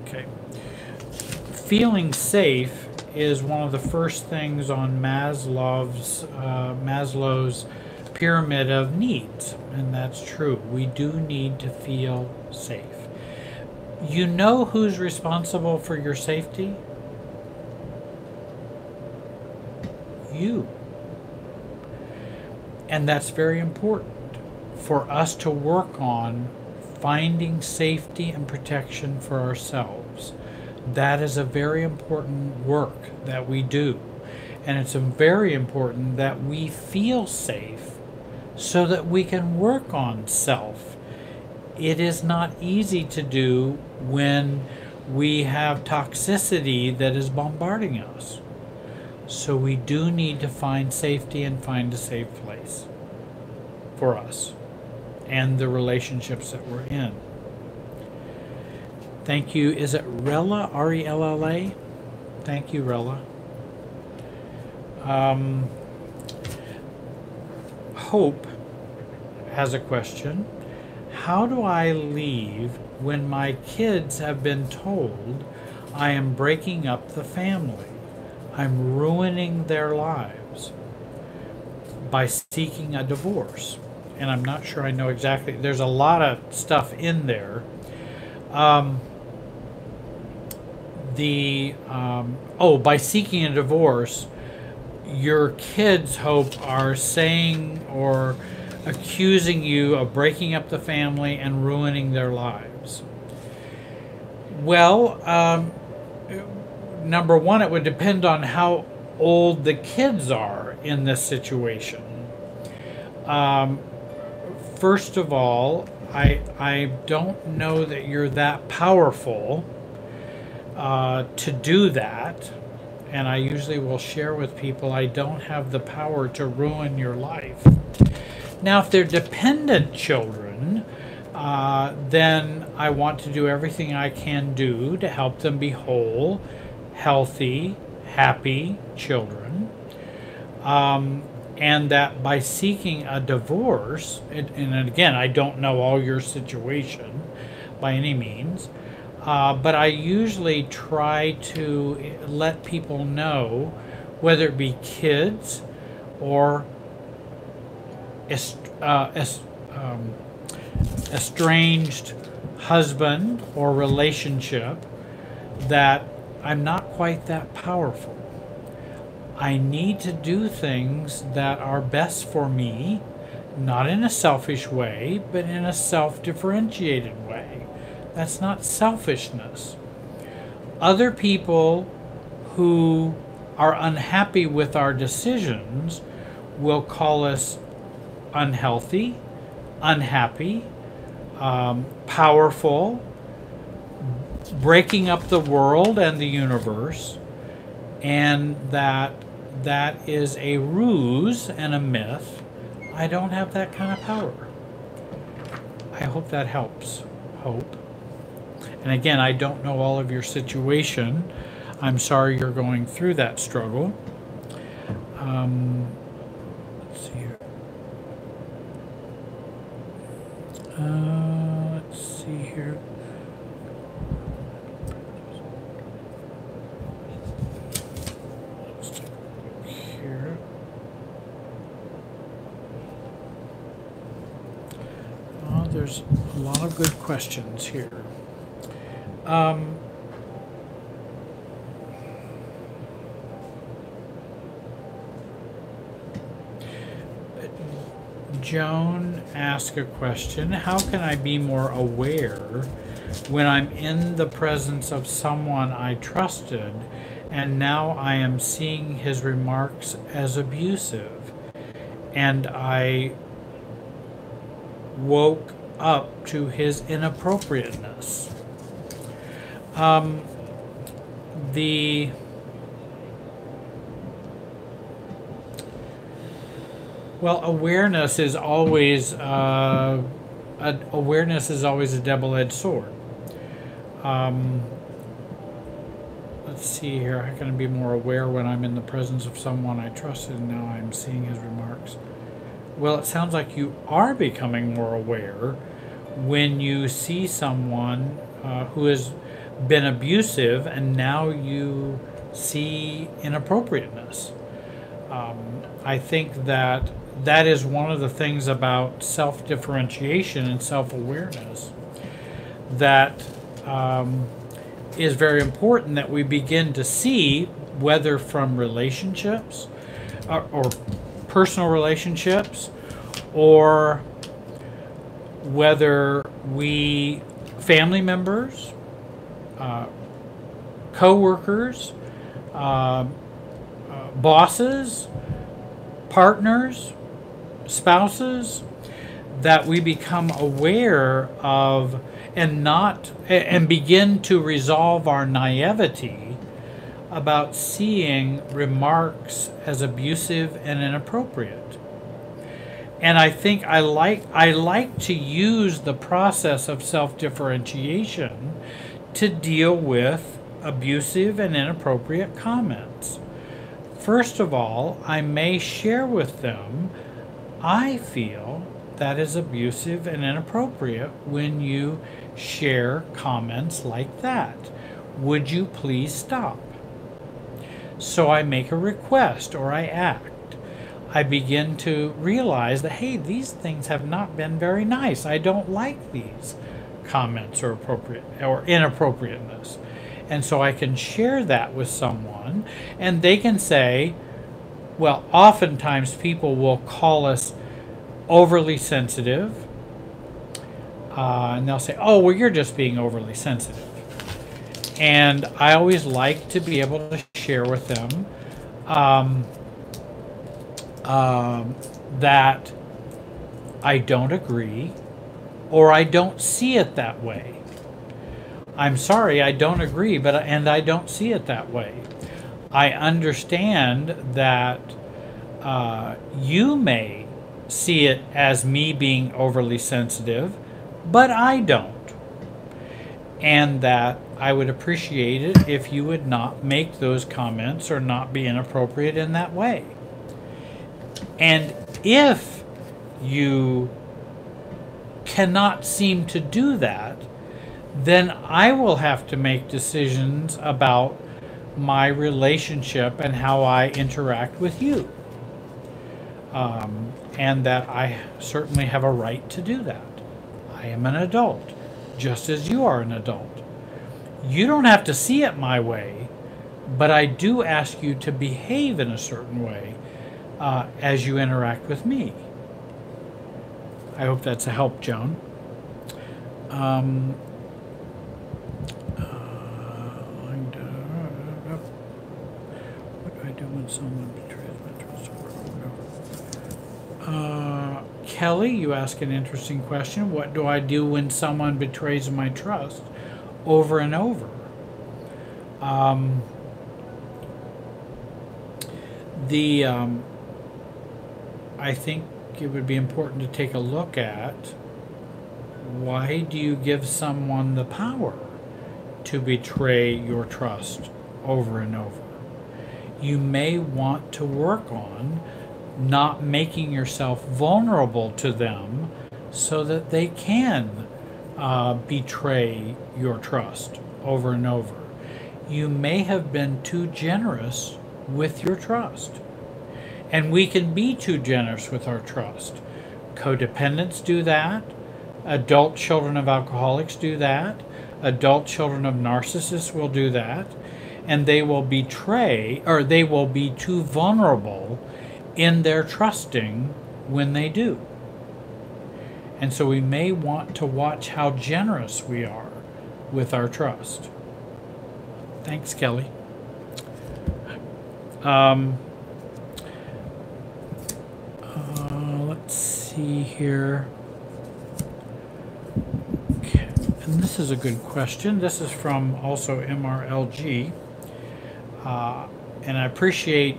S1: Okay. Feeling safe is one of the first things on Maslow's pyramid of needs, and that's true. We do need to feel safe. You know who's responsible for your safety? You. And that's very important for us to work on finding safety and protection for ourselves. That is a very important work that we do. And it's very important that we feel safe so that we can work on self. It is not easy to do when we have toxicity that is bombarding us. So we do need to find safety and find a safe place for us and the relationships that we're in. Thank you. Is it Rella? R-E-L-L-A? Thank you, Rella. Hope has a question. How do I leave when my kids have been told I am breaking up the family? I'm ruining their lives by seeking a divorce. And I'm not sure I know exactly. There's a lot of stuff in there. By seeking a divorce, your kids, Hope, are saying or accusing you of breaking up the family and ruining their lives. Well, number one, it would depend on how old the kids are in this situation. First of all, I don't know that you're that powerful to do that. And I usually will share with people, I don't have the power to ruin your life. Now, if they're dependent children, then I want to do everything I can do to help them be whole, healthy, happy children. And that by seeking a divorce, and again, I don't know all your situation by any means, but I usually try to let people know, whether it be kids or estranged husband or relationship, that I'm not quite that powerful. I need to do things that are best for me, not in a selfish way, but in a self-differentiated way. That's not selfishness. Other people who are unhappy with our decisions will call us unhealthy, unhappy, powerful, breaking up the world and the universe, and that is a ruse and a myth. I don't have that kind of power. I hope that helps. Hope. And again, I don't know all of your situation. I'm sorry you're going through that struggle. Let's see here. Let's see here. Let's take a look here. Oh, there's a lot of good questions here. Joan asked a question: how can I be more aware when I'm in the presence of someone I trusted and now I am seeing his remarks as abusive and I woke up to his inappropriateness? Well, awareness is always a double-edged sword. Let's see here. How can I be more aware when I'm in the presence of someone I trusted and now I'm seeing his remarks? Well, it sounds like you are becoming more aware when you see someone who has been abusive and now you see inappropriateness. I think that is one of the things about self-differentiation and self-awareness that is very important, that we begin to see, whether from relationships or personal relationships, or whether we, family members, co-workers, bosses, partners, spouses, that we become aware of and begin to resolve our naivety about seeing remarks as abusive and inappropriate. And I think I like to use the process of self-differentiation to deal with abusive and inappropriate comments. First of all, I may share with them, I feel that is abusive and inappropriate when you share comments like that. Would you please stop? So I make a request or I act. I begin to realize that, hey, these things have not been very nice. I don't like these comments or inappropriateness. And so I can share that with someone, and they can say, well, oftentimes people will call us overly sensitive, and they'll say, oh, well, you're just being overly sensitive. And I always like to be able to share with them that I don't agree, or I don't see it that way. I'm sorry, I don't agree, and I don't see it that way. I understand that you may see it as me being overly sensitive, but I don't. And that I would appreciate it if you would not make those comments or not be inappropriate in that way. And if you cannot seem to do that, then I will have to make decisions about my relationship and how I interact with you. And that I certainly have a right to do that. I am an adult, just as you are an adult. You don't have to see it my way, but I do ask you to behave in a certain way as you interact with me. I hope that's a help, Joan. someone betrays my trust over and over. Kelly, you ask an interesting question. What do I do when someone betrays my trust over and over? I think it would be important to take a look at, why do you give someone the power to betray your trust over and over? You may want to work on not making yourself vulnerable to them so that they can betray your trust over and over. You may have been too generous with your trust. And we can be too generous with our trust. Codependents do that. Adult children of alcoholics do that. Adult children of narcissists will do that. And they will betray, or they will be too vulnerable in their trusting when they do. And so we may want to watch how generous we are with our trust. Thanks, Kelly. Let's see here. Okay. And this is a good question. This is from also MRLG. And I appreciate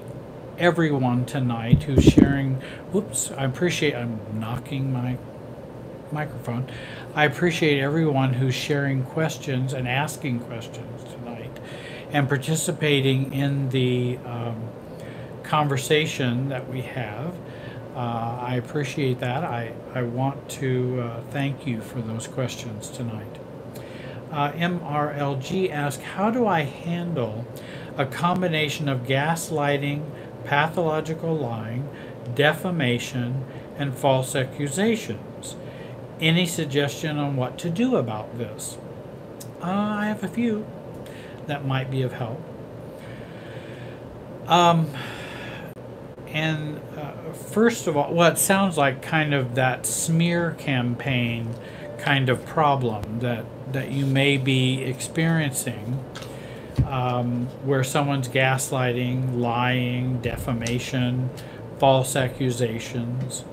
S1: everyone tonight who's sharing. I'm knocking my microphone. I appreciate everyone who's sharing questions and asking questions tonight and participating in the conversation that we have. I appreciate that. I want to thank you for those questions tonight. MRLG asks, how do I handle a combination of gaslighting, pathological lying, defamation, and false accusations? Any suggestion on what to do about this? I have a few that might be of help. First of all, well, it sounds like kind of that smear campaign kind of problem that you may be experiencing, where someone's gaslighting, lying, defamation, false accusations.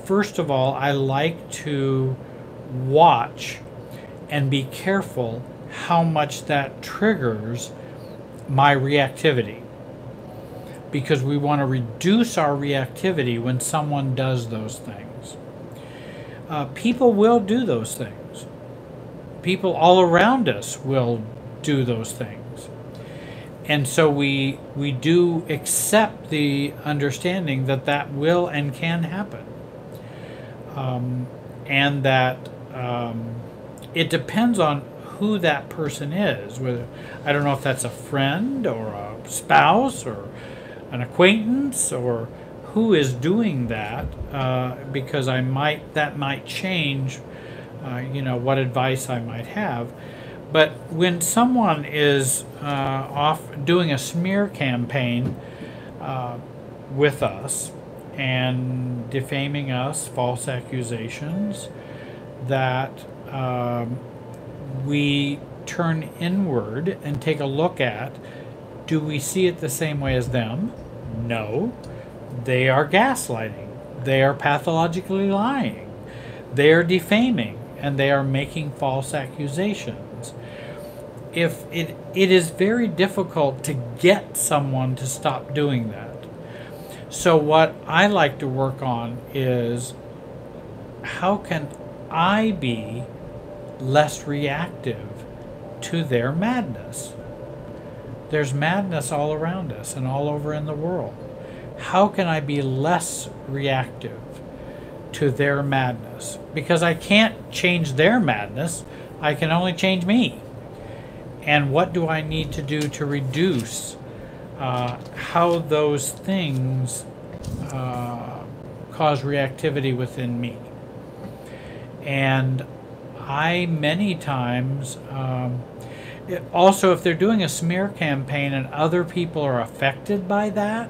S1: First of all, I like to watch and be careful how much that triggers my reactivity, because we want to reduce our reactivity when someone does those things. People will do those things. People all around us will do those things. And so we do accept the understanding that that will and can happen. And that it depends on who that person is. Whether, I don't know if that's a friend or a spouse or an acquaintance or who is doing that, because that might change, what advice I might have. But when someone is off doing a smear campaign with us and defaming us, false accusations, that we turn inward and take a look at, do we see it the same way as them? No. They are gaslighting. They are pathologically lying. They are defaming, and they are making false accusations. If it is very difficult to get someone to stop doing that. So what I like to work on is, how can I be less reactive to their madness? There's madness all around us and all over in the world. How can I be less reactive to their madness? Because I can't change their madness. I can only change me. And what do I need to do to reduce how those things cause reactivity within me? And I many times, also if they're doing a smear campaign and other people are affected by that,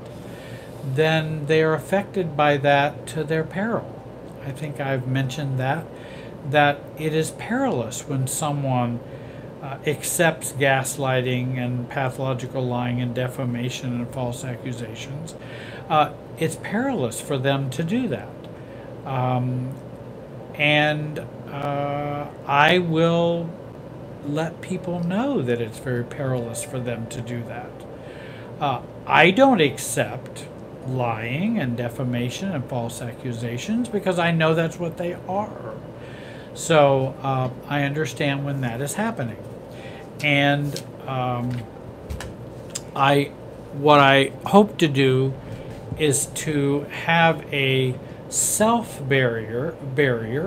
S1: then they are affected by that to their peril. I think I've mentioned that it is perilous when someone accepts gaslighting and pathological lying and defamation and false accusations, it's perilous for them to do that. And I will let people know that it's very perilous for them to do that. I don't accept lying and defamation and false accusations because I know that's what they are. So I understand when that is happening. And what I hope to do is to have a self barrier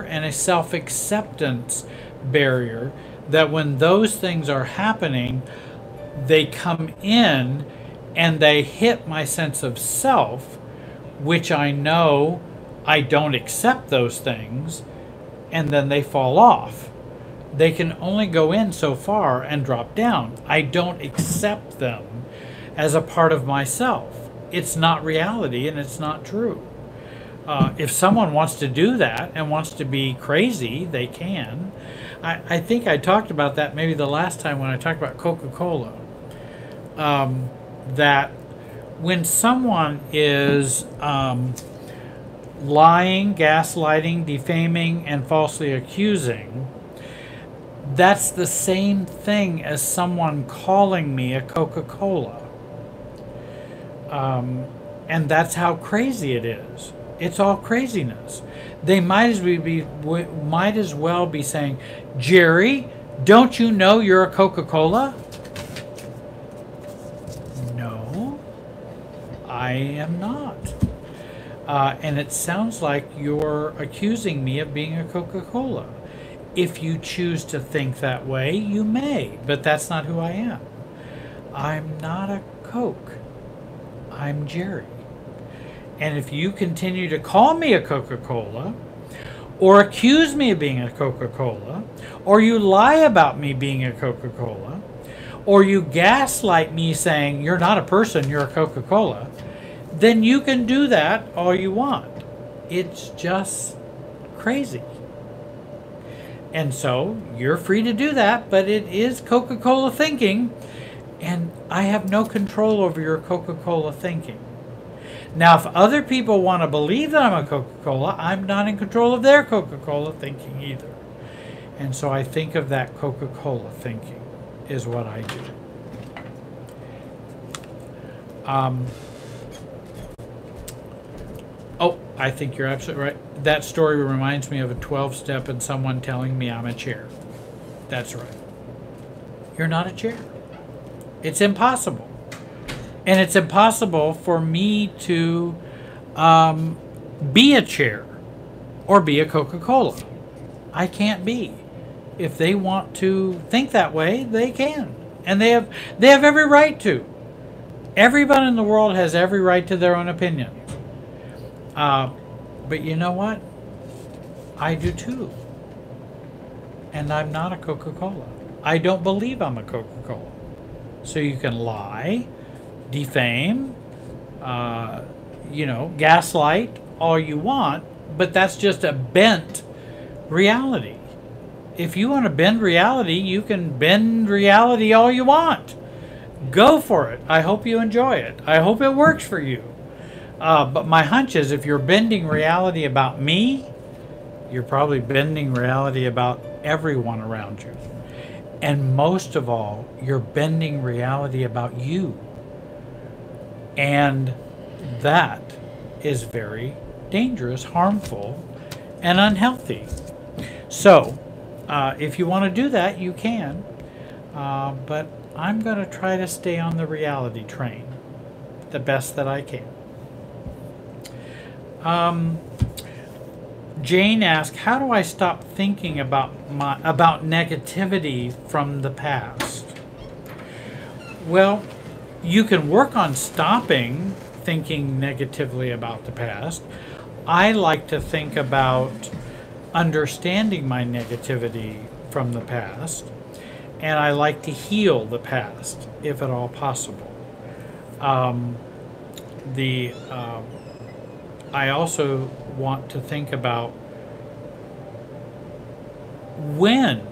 S1: and a self-acceptance barrier, that when those things are happening, they come in and they hit my sense of self, which I know I don't accept those things, and then they fall off. They can only go in so far and drop down. I don't accept them as a part of myself. It's not reality and it's not true. If someone wants to do that and wants to be crazy, they can. I think I talked about that maybe the last time when I talked about Coca-Cola. That when someone is lying, gaslighting, defaming, and falsely accusing, that's the same thing as someone calling me a Coca-Cola. And that's how crazy it is. It's all craziness. They might as well be saying, Jerry, don't you know you're a Coca-Cola? No, I am not. And it sounds like you're accusing me of being a Coca-Cola. If you choose to think that way, you may, but that's not who I am. I'm not a Coke. I'm Jerry. And if you continue to call me a Coca-Cola, or accuse me of being a Coca-Cola, or you lie about me being a Coca-Cola, or you gaslight me saying you're not a person, you're a Coca-Cola, then you can do that all you want. It's just crazy. And so you're free to do that, but it is Coca-Cola thinking, and I have no control over your Coca-Cola thinking. Now, if other people want to believe that I'm a Coca-Cola, I'm not in control of their Coca-Cola thinking either. And so I think of that Coca-Cola thinking is what I do. Oh, I think you're absolutely right. That story reminds me of a 12-step and someone telling me I'm a chair. That's right. You're not a chair. It's impossible. And it's impossible for me to be a chair or be a Coca-Cola. I can't be. If they want to think that way, they can. And they have every right to. Everyone in the world has every right to their own opinion. But you know what? I do too. And I'm not a Coca-Cola. I don't believe I'm a Coca-Cola. So you can lie, defame, gaslight all you want, but that's just a bent reality. If you want to bend reality, you can bend reality all you want. Go for it. I hope you enjoy it. I hope it works for you. But my hunch is if you're bending reality about me, you're probably bending reality about everyone around you. And most of all, you're bending reality about you. And that is very dangerous, harmful, and unhealthy. So, if you want to do that, you can. But I'm going to try to stay on the reality train the best that I can. Jane asked, how do I stop thinking about negativity from the past? Well, you can work on stopping thinking negatively about the past. I like to think about understanding my negativity from the past, and I like to heal the past, if at all possible. I also want to think about when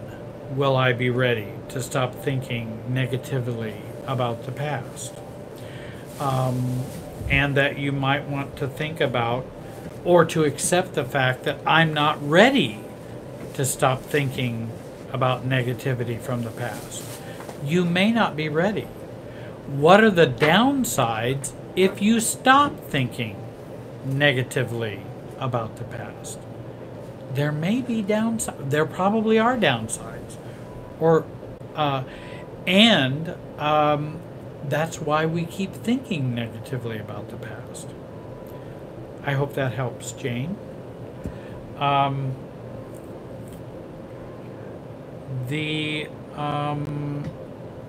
S1: will I be ready to stop thinking negatively about the past? And that you might want to think about or to accept the fact that I'm not ready to stop thinking about negativity from the past. You may not be ready. What are the downsides if you stop thinking negatively about the past? There may be downsides. There probably are downsides. That's why we keep thinking negatively about the past. I hope that helps, Jane.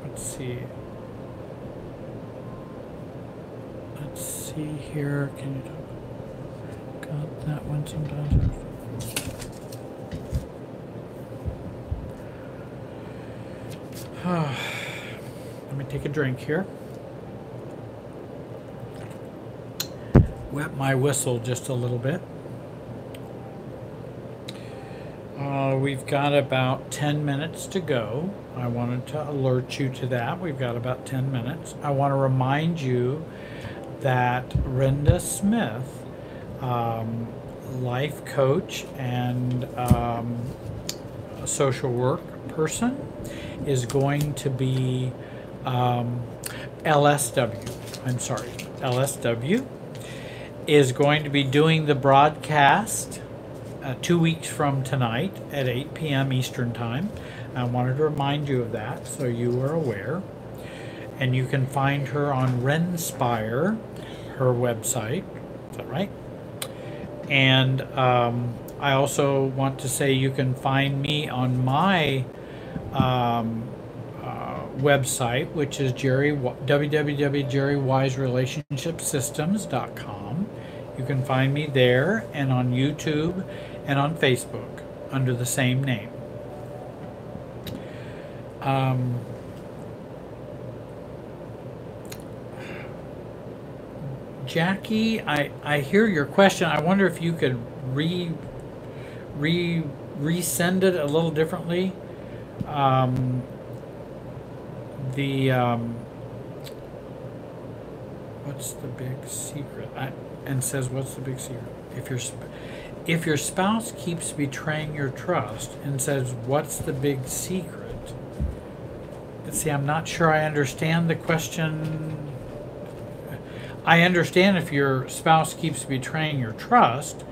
S1: Let's see. Let's see here. Can you got that one sometimes? Let me take a drink here. Wet my whistle just a little bit. We've got about 10 minutes to go. I wanted to alert you to that. We've got about 10 minutes. I want to remind you that Renda Smith, life coach and a social work person, is going to be LSW is going to be doing the broadcast 2 weeks from tonight at 8 p.m. Eastern Time. I wanted to remind you of that so you are aware. And you can find her on Renspire, her website. Is that right? And I also want to say you can find me on my website, which is www.jerrywiserelationshipsystems.com. You can find me there and on YouTube and on Facebook under the same name. Jackie, I hear your question. I wonder if you could resend it a little differently. What's the big secret? And says, what's the big secret? If your spouse keeps betraying your trust, and says, what's the big secret? See, I'm not sure I understand the question. I understand if your spouse keeps betraying your trust,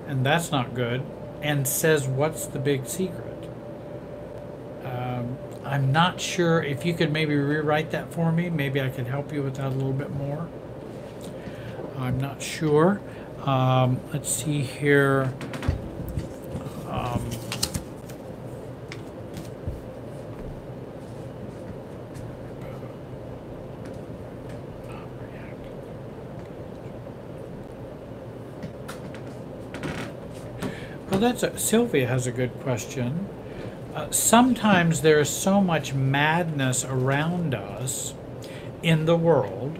S1: and that's not good, and says, what's the big secret? I'm not sure. If you could maybe rewrite that for me, maybe I could help you with that a little bit more. I'm not sure. Let's see here. Well, Sylvia has a good question. Sometimes there is so much madness around us in the world,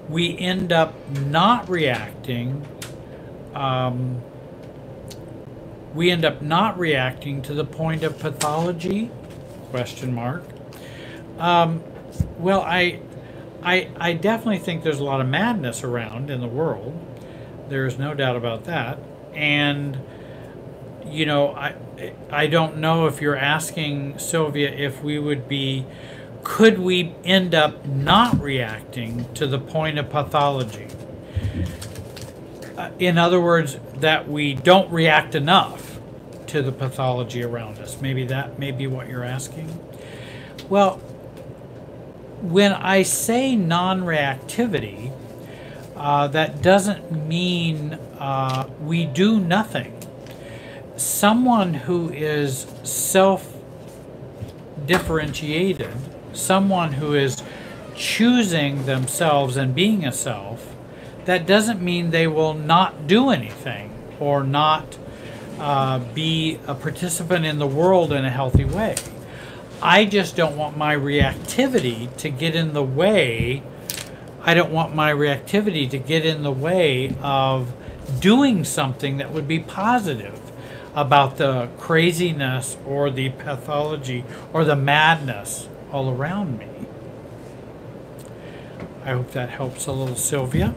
S1: we end up not reacting. We end up not reacting to the point of pathology? Question mark. Well, I definitely think there's a lot of madness around in the world. There's no doubt about that. And you know, I don't know if you're asking, Sylvia, if we would be, could we end up not reacting to the point of pathology? In other words, that we don't react enough to the pathology around us. Maybe that may be what you're asking. Well, when I say non-reactivity, that doesn't mean we do nothing. Someone who is self-differentiated, someone who is choosing themselves and being a self, that doesn't mean they will not do anything or not be a participant in the world in a healthy way. I just don't want my reactivity to get in the way. I don't want my reactivity to get in the way of doing something that would be positive. about the craziness or the pathology or the madness all around me. I hope that helps a little, Sylvia.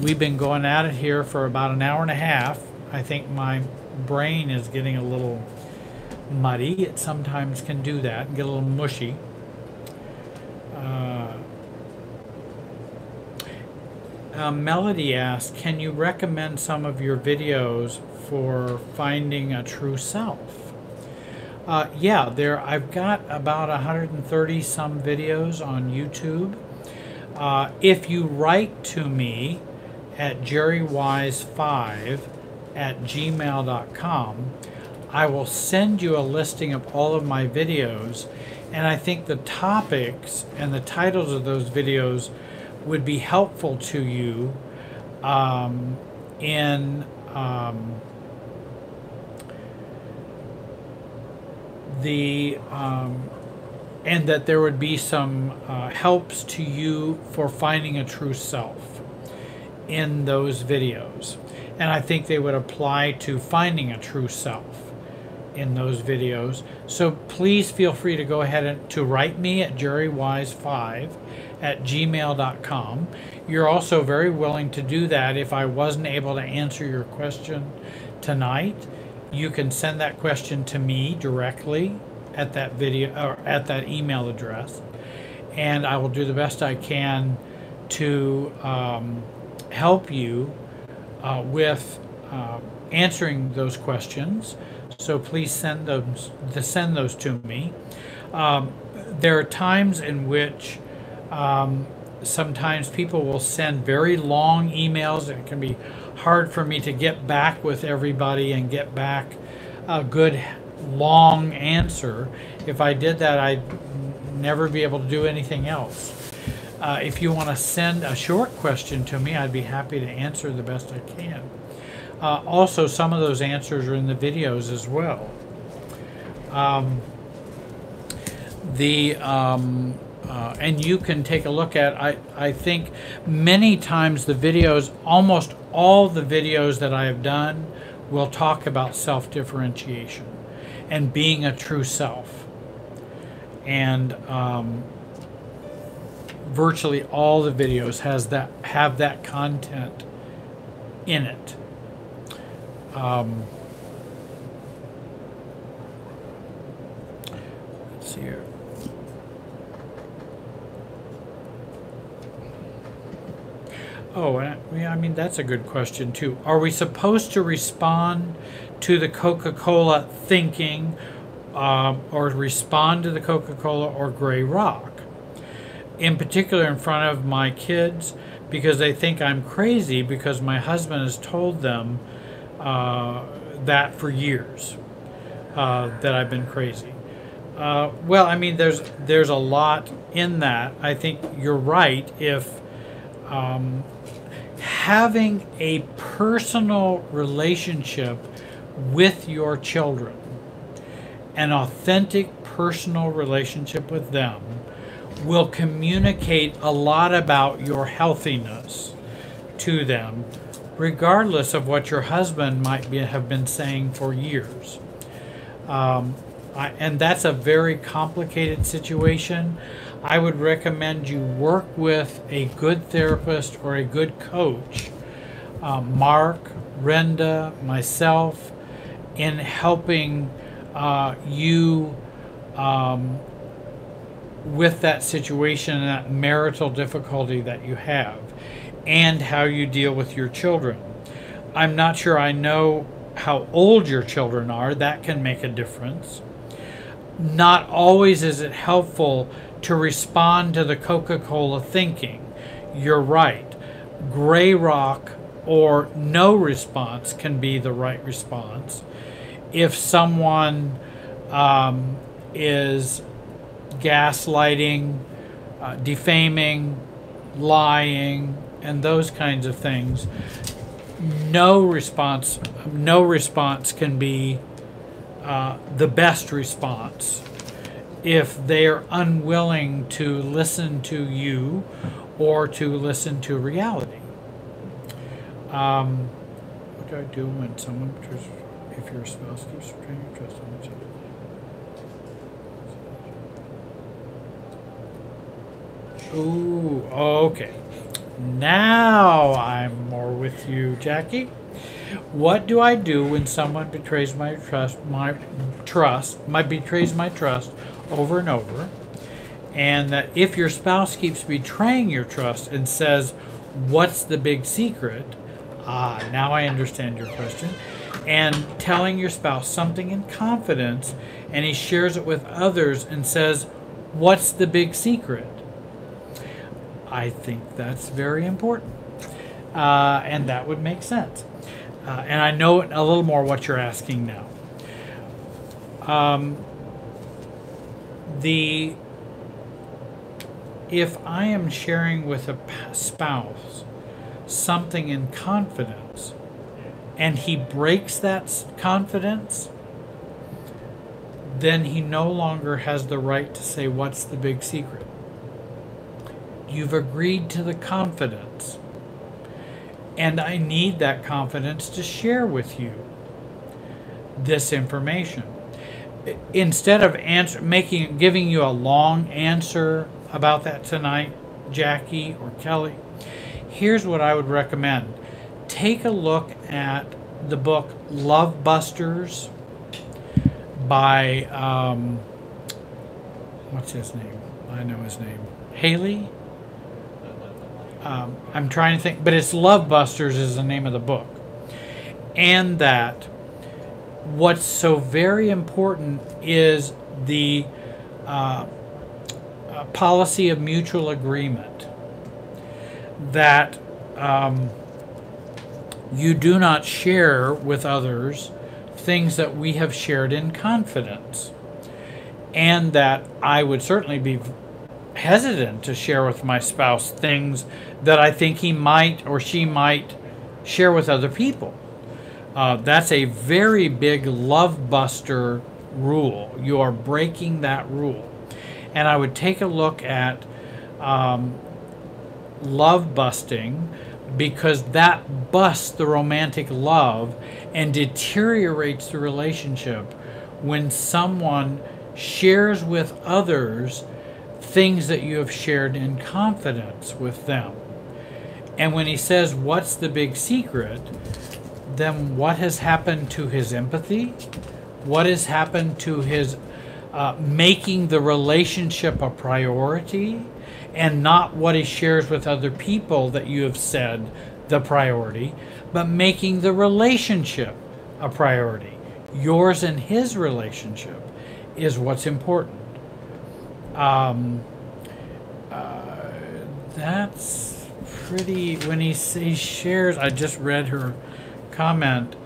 S1: We've been going at it here for about an hour and a half. I think my brain is getting a little muddy. It sometimes can do that and get a little mushy. Melody asks, can you recommend some of your videos for finding a true self? Yeah, I've got about 130 some videos on YouTube. If you write to me at jwlearning@gmail.com, I will send you a listing of all of my videos, and I think the topics and the titles of those videos would be helpful to you in and that there would be some helps to you for finding a true self in those videos. And I think they would apply to finding a true self in those videos. So please feel free to go ahead and to write me at jerrywise5@gmail.com. You're also very willing to do that. If I wasn't able to answer your question tonight, you can send that question to me directly at that video or at that email address, and I will do the best I can to help you with answering those questions. So please send those to me. There are times in which sometimes people will send very long emails, and it can be hard for me to get back with everybody and get back a good long answer. If I did that, I'd never be able to do anything else. If you want to send a short question to me, I'd be happy to answer the best I can. Also, some of those answers are in the videos as well. And you can take a look at, I think many times the videos, almost all the videos that I have done will talk about self-differentiation and being a true self. And virtually all the videos have that content in it. Let's see here. Oh, I mean, that's a good question too. Are we supposed to respond to the Coca-Cola thinking, or respond to the Coca-Cola or gray rock? In particular, in front of my kids, because they think I'm crazy because my husband has told them that for years, that I've been crazy. Well, I mean, there's a lot in that. I think you're right. If having a personal relationship with your children, an authentic personal relationship with them, will communicate a lot about your healthiness to them, regardless of what your husband might have been saying for years. And that's a very complicated situation. I would recommend you work with a good therapist or a good coach, Mark, Renda, myself, in helping you with that situation and that marital difficulty that you have, and how you deal with your children. I'm not sure I know how old your children are. That can make a difference. Not always is it helpful to respond to the Coca-Cola thinking. You're right. Gray rock or no response can be the right response. If someone is gaslighting, defaming, lying, and those kinds of things, no response can be the best response if they're unwilling to listen to you or to listen to reality. do I do when someone betrays? If your spouse keeps betraying your trust? Ooh, okay. Now I'm more with you, Jackie. What do I do when someone betrays my trust, betrays my trust over and over? And that if your spouse keeps betraying your trust and says, "What's the big secret?" Now I understand your question. And telling your spouse something in confidence, and he shares it with others and says, "What's the big secret?" I think that's very important. And that would make sense. And I know a little more what you're asking now. If I am sharing with a spouse something in confidence, and he breaks that confidence, then he no longer has the right to say, "What's the big secret?" You've agreed to the confidence, and I need that confidence to share with you this information. Instead of giving you a long answer about that tonight, Jackie or Kelly, here's what I would recommend. Take a look at the book Love Busters by, what's his name? I know his name. Haley? I'm trying to think, but it's Love Busters is the name of the book. And that what's so very important is the policy of mutual agreement, that you do not share with others things that we have shared in confidence, and that I would certainly be hesitant to share with my spouse things that I think he might or she might share with other people. That's a very big love buster rule. You are breaking that rule. And I would take a look at love busting, because that busts the romantic love and deteriorates the relationship when someone shares with others things that you have shared in confidence with them. And when he says, "What's the big secret?" then what has happened to his empathy? What has happened to his making the relationship a priority, and not what he shares with other people that you have said the priority, but making the relationship a priority? Yours and his relationship is what's important. That's pretty, when he shares, I just read her comment.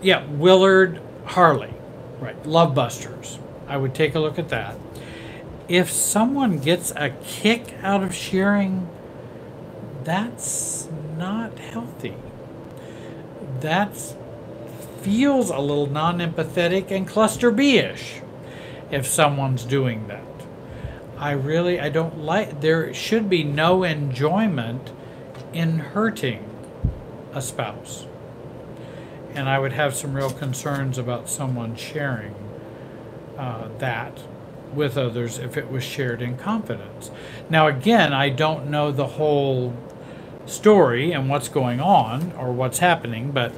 S1: Yeah, Willard Harley, right, Love Busters. I would take a look at that. If someone gets a kick out of sharing, that's not healthy. That feels a little non-empathetic and cluster B-ish if someone's doing that. I don't like, there should be no enjoyment in hurting a spouse. And I would have some real concerns about someone sharing that with others if it was shared in confidence. Now again, I don't know the whole story and what's going on or what's happening, but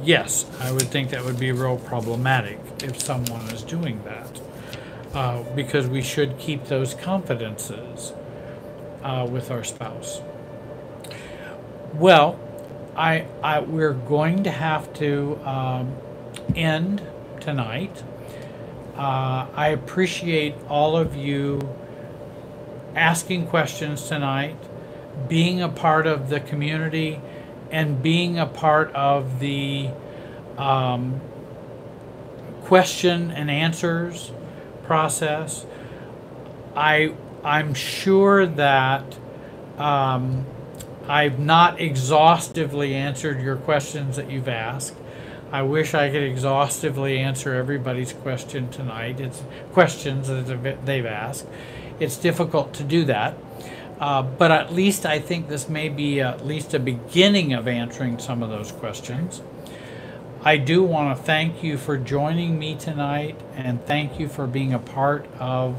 S1: yes, I would think that would be real problematic if someone is doing that. Because we should keep those confidences with our spouse. Well, we're going to have to end tonight. I appreciate all of you asking questions tonight, being a part of the community, and being a part of the question and answers process. I'm sure that I've not exhaustively answered your questions that you've asked. I wish I could exhaustively answer everybody's question tonight. It's questions that they've asked. It's difficult to do that. But at least I think this may be at least a beginning of answering some of those questions. I do want to thank you for joining me tonight, and thank you for being a part of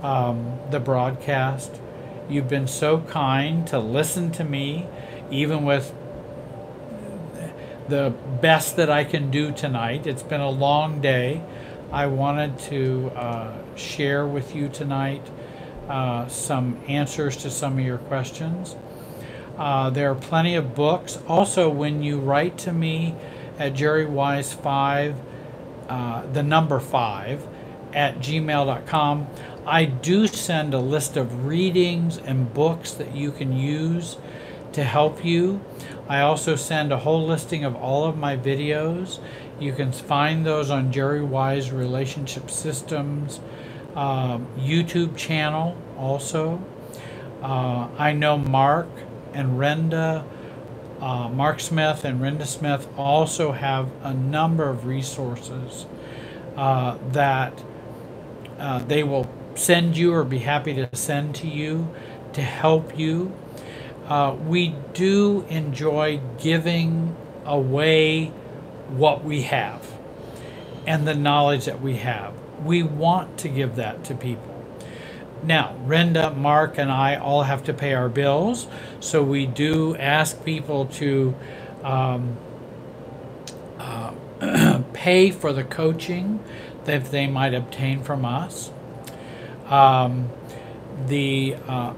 S1: the broadcast. You've been so kind to listen to me, even with the best that I can do tonight. It's been a long day. I wanted to share with you tonight some answers to some of your questions. There are plenty of books. Also, when you write to me at jerrywise5, the number 5, at gmail.com, I do send a list of readings and books that you can use to help you. I also send a whole listing of all of my videos. You can find those on Jerry Wise Relationship Systems YouTube channel also. I know Mark and Renda, Mark Smith and Renda Smith also have a number of resources that they will send you or be happy to send to you to help you. We do enjoy giving away what we have and the knowledge that we have. We want to give that to people. Now, Renda, Mark, and I all have to pay our bills, so we do ask people to pay for the coaching that they might obtain from us.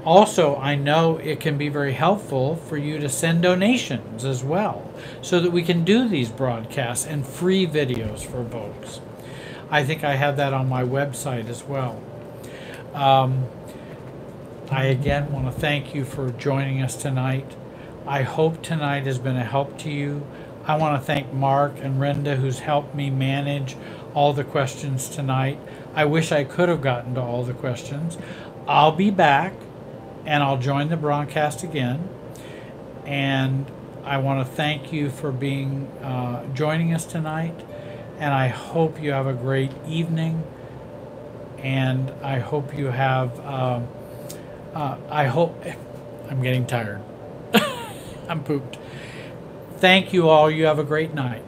S1: Also, I know it can be very helpful for you to send donations as well, so that we can do these broadcasts and free videos for folks. I think I have that on my website as well. I again want to thank you for joining us tonight. I hope tonight has been a help to you. I want to thank Mark and Renda, who's helped me manage all the questions tonight. I wish I could have gotten to all the questions. I'll be back and I'll join the broadcast again. And I want to thank you for being joining us tonight. And I hope you have a great evening. And I hope you have, I'm getting tired. I'm pooped. Thank you all. You have a great night.